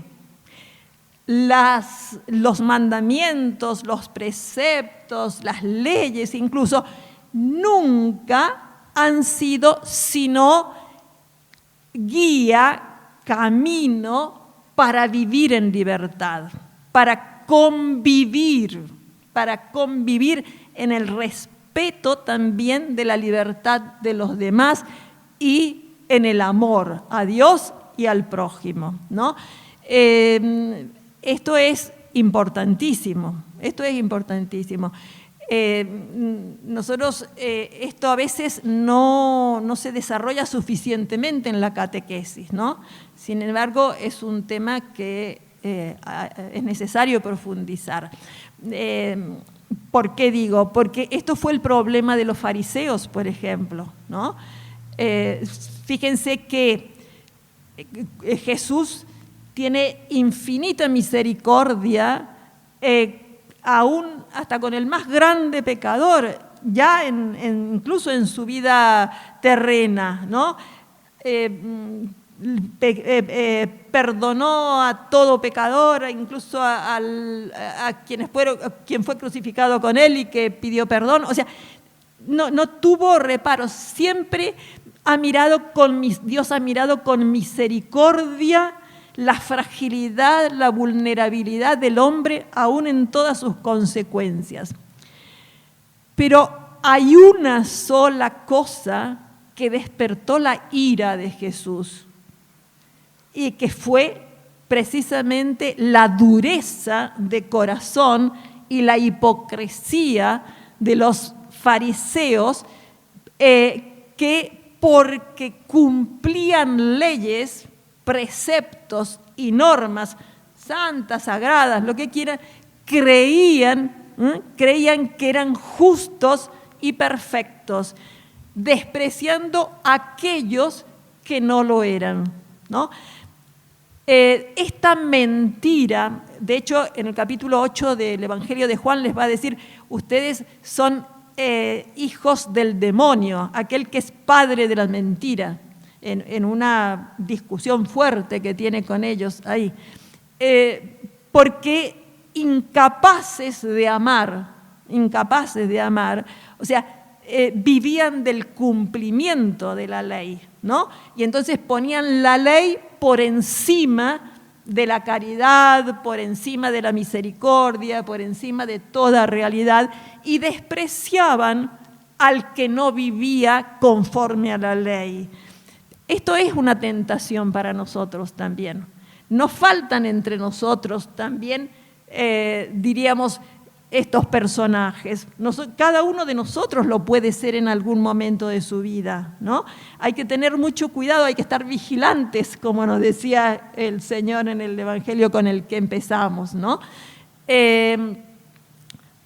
Los mandamientos, los preceptos, las leyes incluso, nunca han sido sino guía, camino para vivir en libertad, para convivir en el respeto también de la libertad de los demás y en el amor a Dios y al prójimo, ¿no? Esto es importantísimo, Nosotros, esto a veces no se desarrolla suficientemente en la catequesis, ¿no? Sin embargo, es un tema que es necesario profundizar. ¿Por qué digo? Porque esto fue el problema de los fariseos, por ejemplo, ¿no? Fíjense que Jesús tiene infinita misericordia, aún hasta con el más grande pecador, ya incluso en su vida terrena, ¿no? Perdonó a todo pecador, incluso a quien fue crucificado con él y que pidió perdón. O sea, no tuvo reparos, siempre Dios ha mirado con misericordia la fragilidad, la vulnerabilidad del hombre, aún en todas sus consecuencias. Pero hay una sola cosa que despertó la ira de Jesús y que fue precisamente la dureza de corazón y la hipocresía de los fariseos que porque cumplían leyes, preceptos y normas santas, sagradas, lo que quieran, creían que eran justos y perfectos, despreciando a aquellos que no lo eran, ¿no? Esta mentira, de hecho, en el capítulo 8 del Evangelio de Juan les va a decir, ustedes son hijos del demonio, aquel que es padre de la mentira, en una discusión fuerte que tiene con ellos ahí, porque incapaces de amar, o sea, vivían del cumplimiento de la ley, ¿no? Y entonces ponían la ley por encima de la caridad, por encima de la misericordia, por encima de toda realidad, y despreciaban al que no vivía conforme a la ley. Esto es una tentación para nosotros también. Nos faltan entre nosotros también, diríamos, estos personajes. Cada uno de nosotros lo puede ser en algún momento de su vida, ¿no? Hay que tener mucho cuidado, hay que estar vigilantes, como nos decía el Señor en el Evangelio con el que empezamos, ¿no?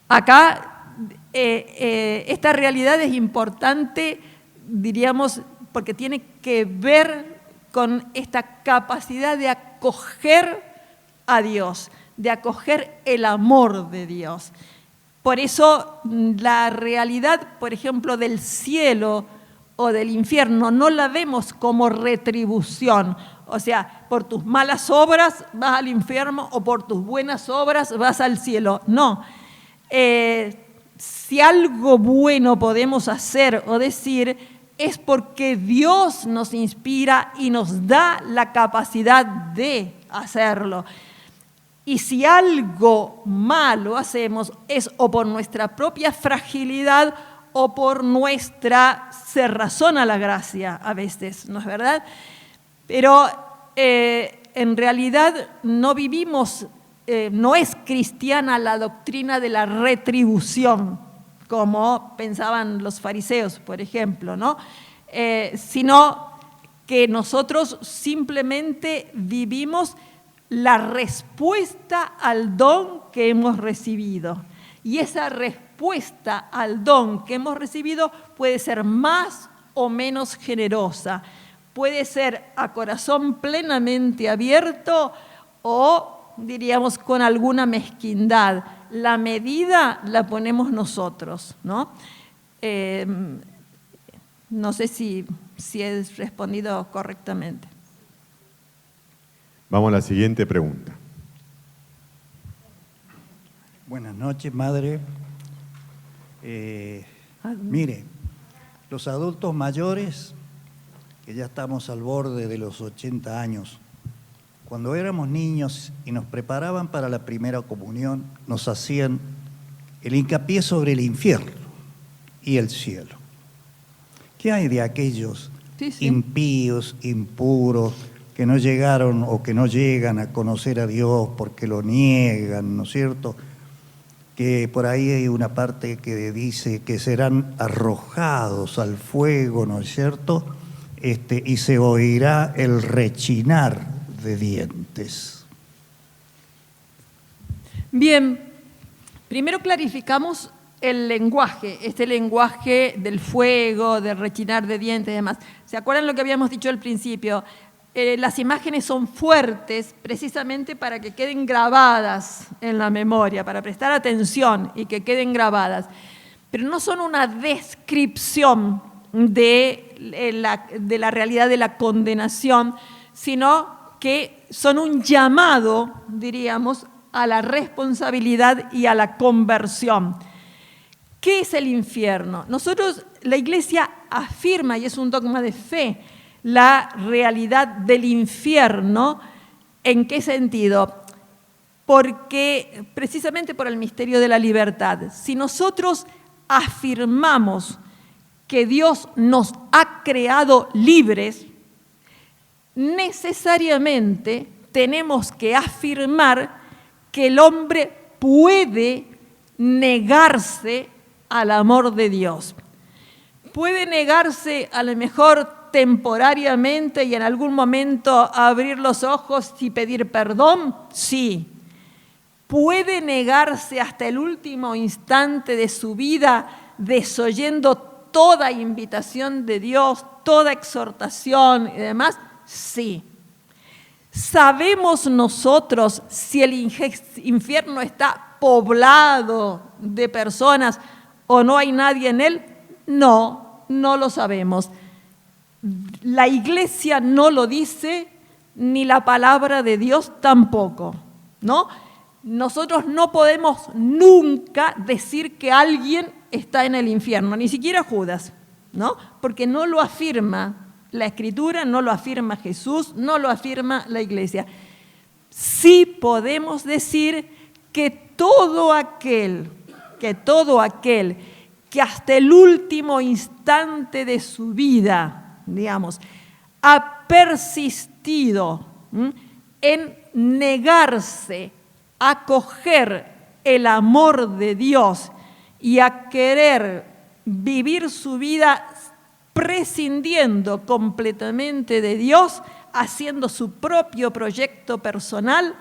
Acá esta realidad es importante, diríamos, porque tiene que ver con esta capacidad de acoger a Dios, de acoger el amor de Dios. Por eso la realidad, por ejemplo, del cielo o del infierno, no la vemos como retribución. O sea, por tus malas obras vas al infierno o por tus buenas obras vas al cielo. No. Si algo bueno podemos hacer o decir, es porque Dios nos inspira y nos da la capacidad de hacerlo. Y si algo malo hacemos es o por nuestra propia fragilidad o por nuestra cerrazón a la gracia a veces, ¿no es verdad? Pero en realidad no vivimos, no es cristiana la doctrina de la retribución, como pensaban los fariseos, por ejemplo, ¿no? Sino que nosotros simplemente vivimos la respuesta al don que hemos recibido. Y esa respuesta al don que hemos recibido puede ser más o menos generosa, puede ser a corazón plenamente abierto o, diríamos, con alguna mezquindad. La medida la ponemos nosotros, ¿no? No sé si he respondido correctamente. Vamos a la siguiente pregunta. Buenas noches, madre. Mire, los adultos mayores, que ya estamos al borde de los 80 años, cuando éramos niños y nos preparaban para la primera comunión, nos hacían el hincapié sobre el infierno y el cielo. ¿Qué hay de aquellos impíos, impuros, que no llegaron o que no llegan a conocer a Dios porque lo niegan, ¿no es cierto? Que por ahí hay una parte que dice que serán arrojados al fuego, ¿no es cierto? Y se oirá el rechinar de dientes. Bien, primero clarificamos el lenguaje, este lenguaje del fuego, del rechinar de dientes y demás. ¿Se acuerdan lo que habíamos dicho al principio? Las imágenes son fuertes precisamente para que queden grabadas en la memoria, para prestar atención y que queden grabadas. Pero no son una descripción de la realidad de la condenación, sino que son un llamado, diríamos, a la responsabilidad y a la conversión. ¿Qué es el infierno? Nosotros, la Iglesia afirma, y es un dogma de fe, la realidad del infierno. ¿En qué sentido? Porque precisamente por el misterio de la libertad. Si nosotros afirmamos que Dios nos ha creado libres, necesariamente tenemos que afirmar que el hombre puede negarse al amor de Dios. Puede negarse a lo mejor temporariamente y en algún momento abrir los ojos y pedir perdón, sí. Puede negarse hasta el último instante de su vida desoyendo toda invitación de Dios, toda exhortación y demás, sí. ¿Sabemos nosotros si el infierno está poblado de personas o no hay nadie en él? No, no lo sabemos. La Iglesia no lo dice, ni la palabra de Dios tampoco, ¿no? Nosotros no podemos nunca decir que alguien está en el infierno, ni siquiera Judas, ¿no? Porque no lo afirma la Escritura, no lo afirma Jesús, no lo afirma la Iglesia. Sí podemos decir que todo aquel que hasta el último instante de su vida, digamos, ha persistido en negarse a acoger el amor de Dios y a querer vivir su vida prescindiendo completamente de Dios, haciendo su propio proyecto personal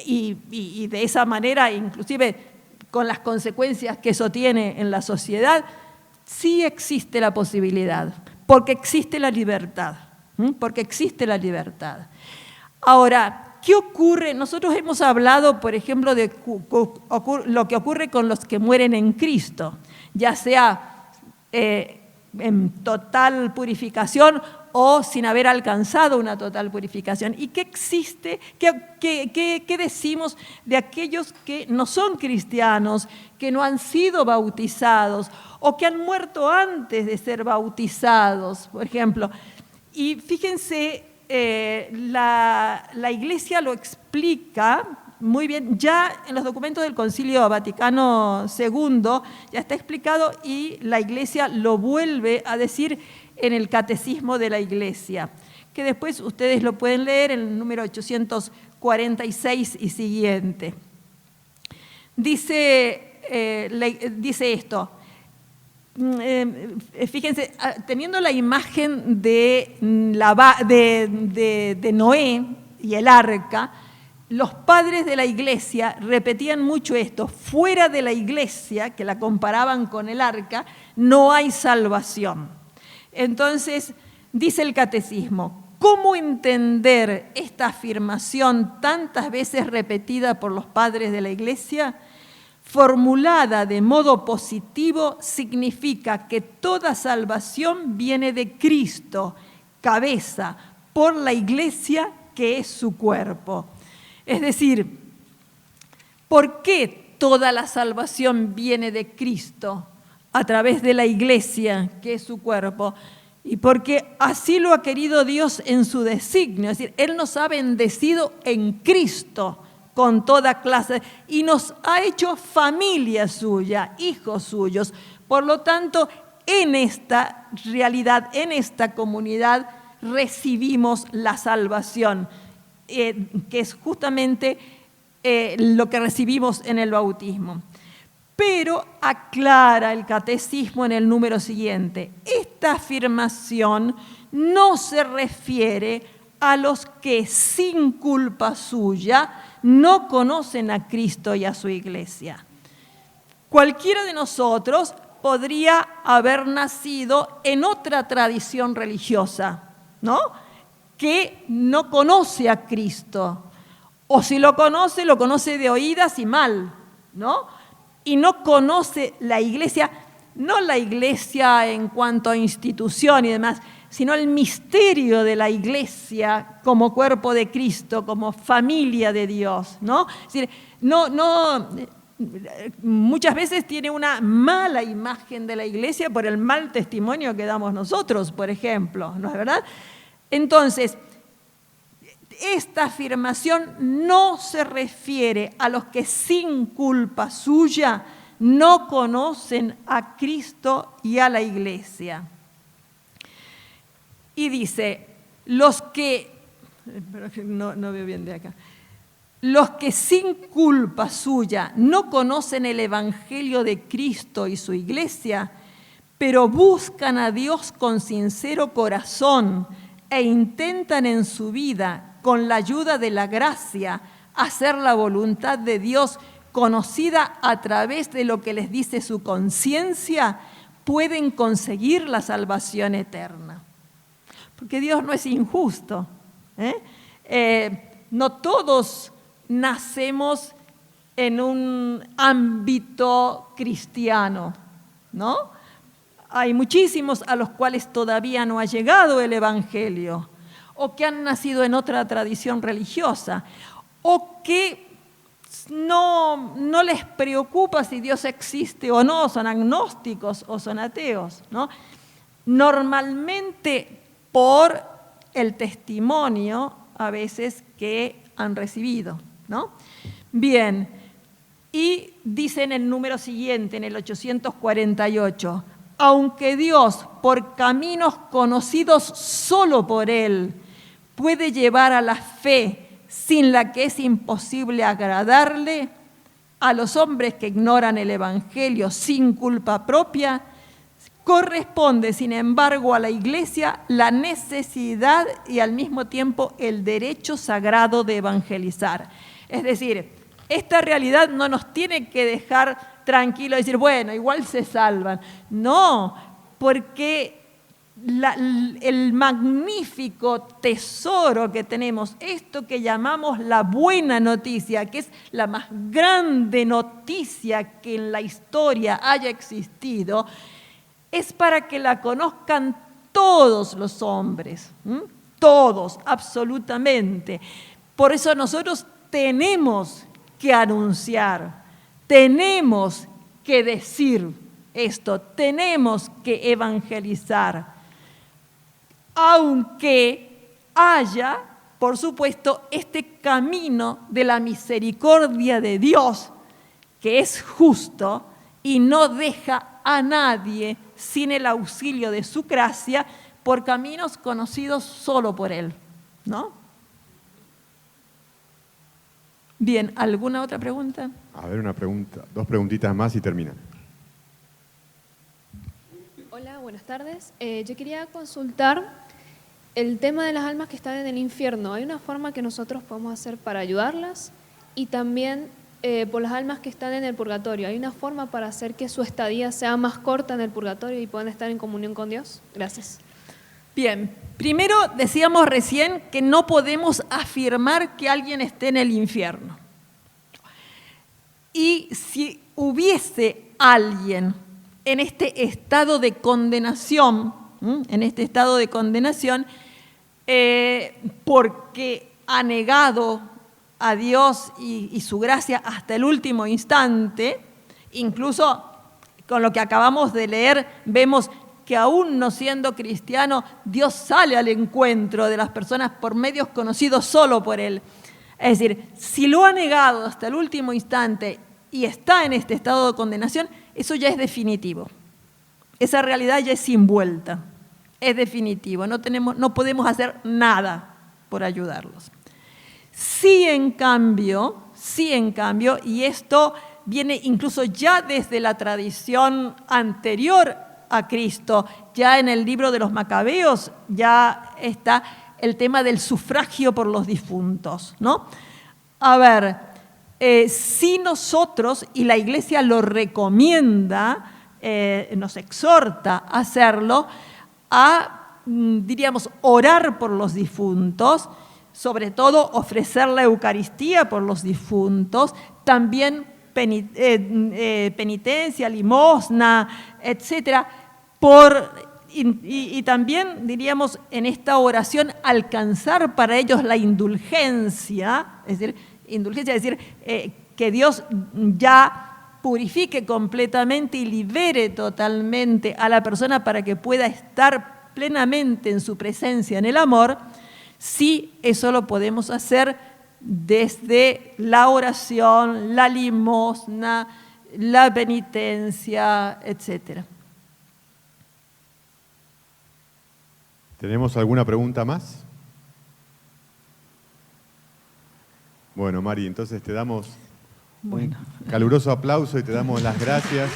y de esa manera, inclusive con las consecuencias que eso tiene en la sociedad, sí existe la posibilidad, porque existe la libertad, porque existe la libertad. Ahora, ¿qué ocurre? Nosotros hemos hablado, por ejemplo, de lo que ocurre con los que mueren en Cristo, ya sea en total purificación o sin haber alcanzado una total purificación. ¿Y qué existe? ¿Qué decimos de aquellos que no son cristianos, que no han sido bautizados o que han muerto antes de ser bautizados, por ejemplo? Y fíjense, la Iglesia lo explica muy bien, ya en los documentos del Concilio Vaticano II ya está explicado y la Iglesia lo vuelve a decir en el Catecismo de la Iglesia, que después ustedes lo pueden leer en el número 846 y siguiente. Dice esto, fíjense, teniendo la imagen de Noé y el arca, los padres de la Iglesia repetían mucho esto: fuera de la Iglesia, que la comparaban con el arca, no hay salvación. Entonces Dice el catecismo, ¿cómo entender esta afirmación tantas veces repetida por los padres de la Iglesia? Formulada de modo positivo, significa que toda salvación viene de Cristo, cabeza, por la Iglesia, que es su cuerpo. Es decir, ¿por qué toda la salvación viene de Cristo a través de la Iglesia, que es su cuerpo? Y porque así lo ha querido Dios en su designio. Es decir, Él nos ha bendecido en Cristo con toda clase y nos ha hecho familia suya, hijos suyos. Por lo tanto, en esta realidad, en esta comunidad, recibimos la salvación, que es justamente lo que recibimos en el bautismo. Pero aclara el catecismo en el número siguiente, esta afirmación no se refiere a los que sin culpa suya no conocen a Cristo y a su Iglesia. Cualquiera de nosotros podría haber nacido en otra tradición religiosa, ¿no? Que no conoce a Cristo, o si lo conoce de oídas y mal, ¿no? Y no conoce la Iglesia, no la Iglesia en cuanto a institución y demás, sino el misterio de la Iglesia como cuerpo de Cristo, como familia de Dios, ¿no? Es decir, muchas veces tiene una mala imagen de la Iglesia por el mal testimonio que damos nosotros, por ejemplo, ¿no es verdad? Entonces, esta afirmación no se refiere a los que sin culpa suya no conocen a Cristo y a la Iglesia. Y dice, los que sin culpa suya no conocen el Evangelio de Cristo y su Iglesia, pero buscan a Dios con sincero corazón e intentan en su vida, con la ayuda de la gracia, hacer la voluntad de Dios conocida a través de lo que les dice su conciencia, pueden conseguir la salvación eterna. Porque Dios no es injusto. No todos nacemos en un ámbito cristiano, ¿no? Hay muchísimos a los cuales todavía no ha llegado el Evangelio, o que han nacido en otra tradición religiosa, o que no les preocupa si Dios existe o no, son agnósticos o son ateos, ¿no? Normalmente por el testimonio a veces que han recibido, ¿no? Bien, y dice en el número siguiente, en el 848, aunque Dios, por caminos conocidos solo por Él, puede llevar a la fe sin la que es imposible agradarle, a los hombres que ignoran el Evangelio sin culpa propia, corresponde, sin embargo, a la Iglesia la necesidad y al mismo tiempo el derecho sagrado de evangelizar. Es decir, esta realidad no nos tiene que dejar tranquilos y decir, bueno, igual se salvan. No, porque el magnífico tesoro que tenemos, esto que llamamos la buena noticia, que es la más grande noticia que en la historia haya existido, es para que la conozcan todos los hombres, todos, absolutamente. Por eso nosotros tenemos que anunciar, tenemos que decir esto, tenemos que evangelizar, aunque haya, por supuesto, este camino de la misericordia de Dios, que es justo y no deja a nadie sin el auxilio de su gracia por caminos conocidos solo por Él, ¿no? Bien, ¿alguna otra pregunta? A ver, una pregunta, dos preguntitas más y termina. Hola, buenas tardes. Yo quería consultar el tema de las almas que están en el infierno. ¿Hay una forma que nosotros podemos hacer para ayudarlas? Y también por las almas que están en el purgatorio. ¿Hay una forma para hacer que su estadía sea más corta en el purgatorio y puedan estar en comunión con Dios? Gracias. Bien, primero decíamos recién que no podemos afirmar que alguien esté en el infierno. Y si hubiese alguien en este estado de condenación, porque ha negado a Dios y su gracia hasta el último instante, incluso con lo que acabamos de leer, vemos que aún no siendo cristiano, Dios sale al encuentro de las personas por medios conocidos solo por Él. Es decir, si lo ha negado hasta el último instante y está en este estado de condenación, eso ya es definitivo. Esa realidad ya es sin vuelta. Es definitivo. No podemos hacer nada por ayudarlos. Sí, en cambio, y esto viene incluso ya desde la tradición anterior a Cristo, ya en el libro de los Macabeos ya está el tema del sufragio por los difuntos, ¿no? A ver, si nosotros, y la Iglesia lo recomienda, nos exhorta a hacerlo, diríamos, orar por los difuntos, sobre todo ofrecer la Eucaristía por los difuntos, también penitencia, limosna, etcétera, y también, diríamos, en esta oración alcanzar para ellos la indulgencia, es decir, que Dios ya purifique completamente y libere totalmente a la persona para que pueda estar plenamente en su presencia, en el amor. Sí, eso lo podemos hacer desde la oración, la limosna, la penitencia, etc. ¿Tenemos alguna pregunta más? Bueno, Mari, entonces te damos un caluroso aplauso y te damos las gracias.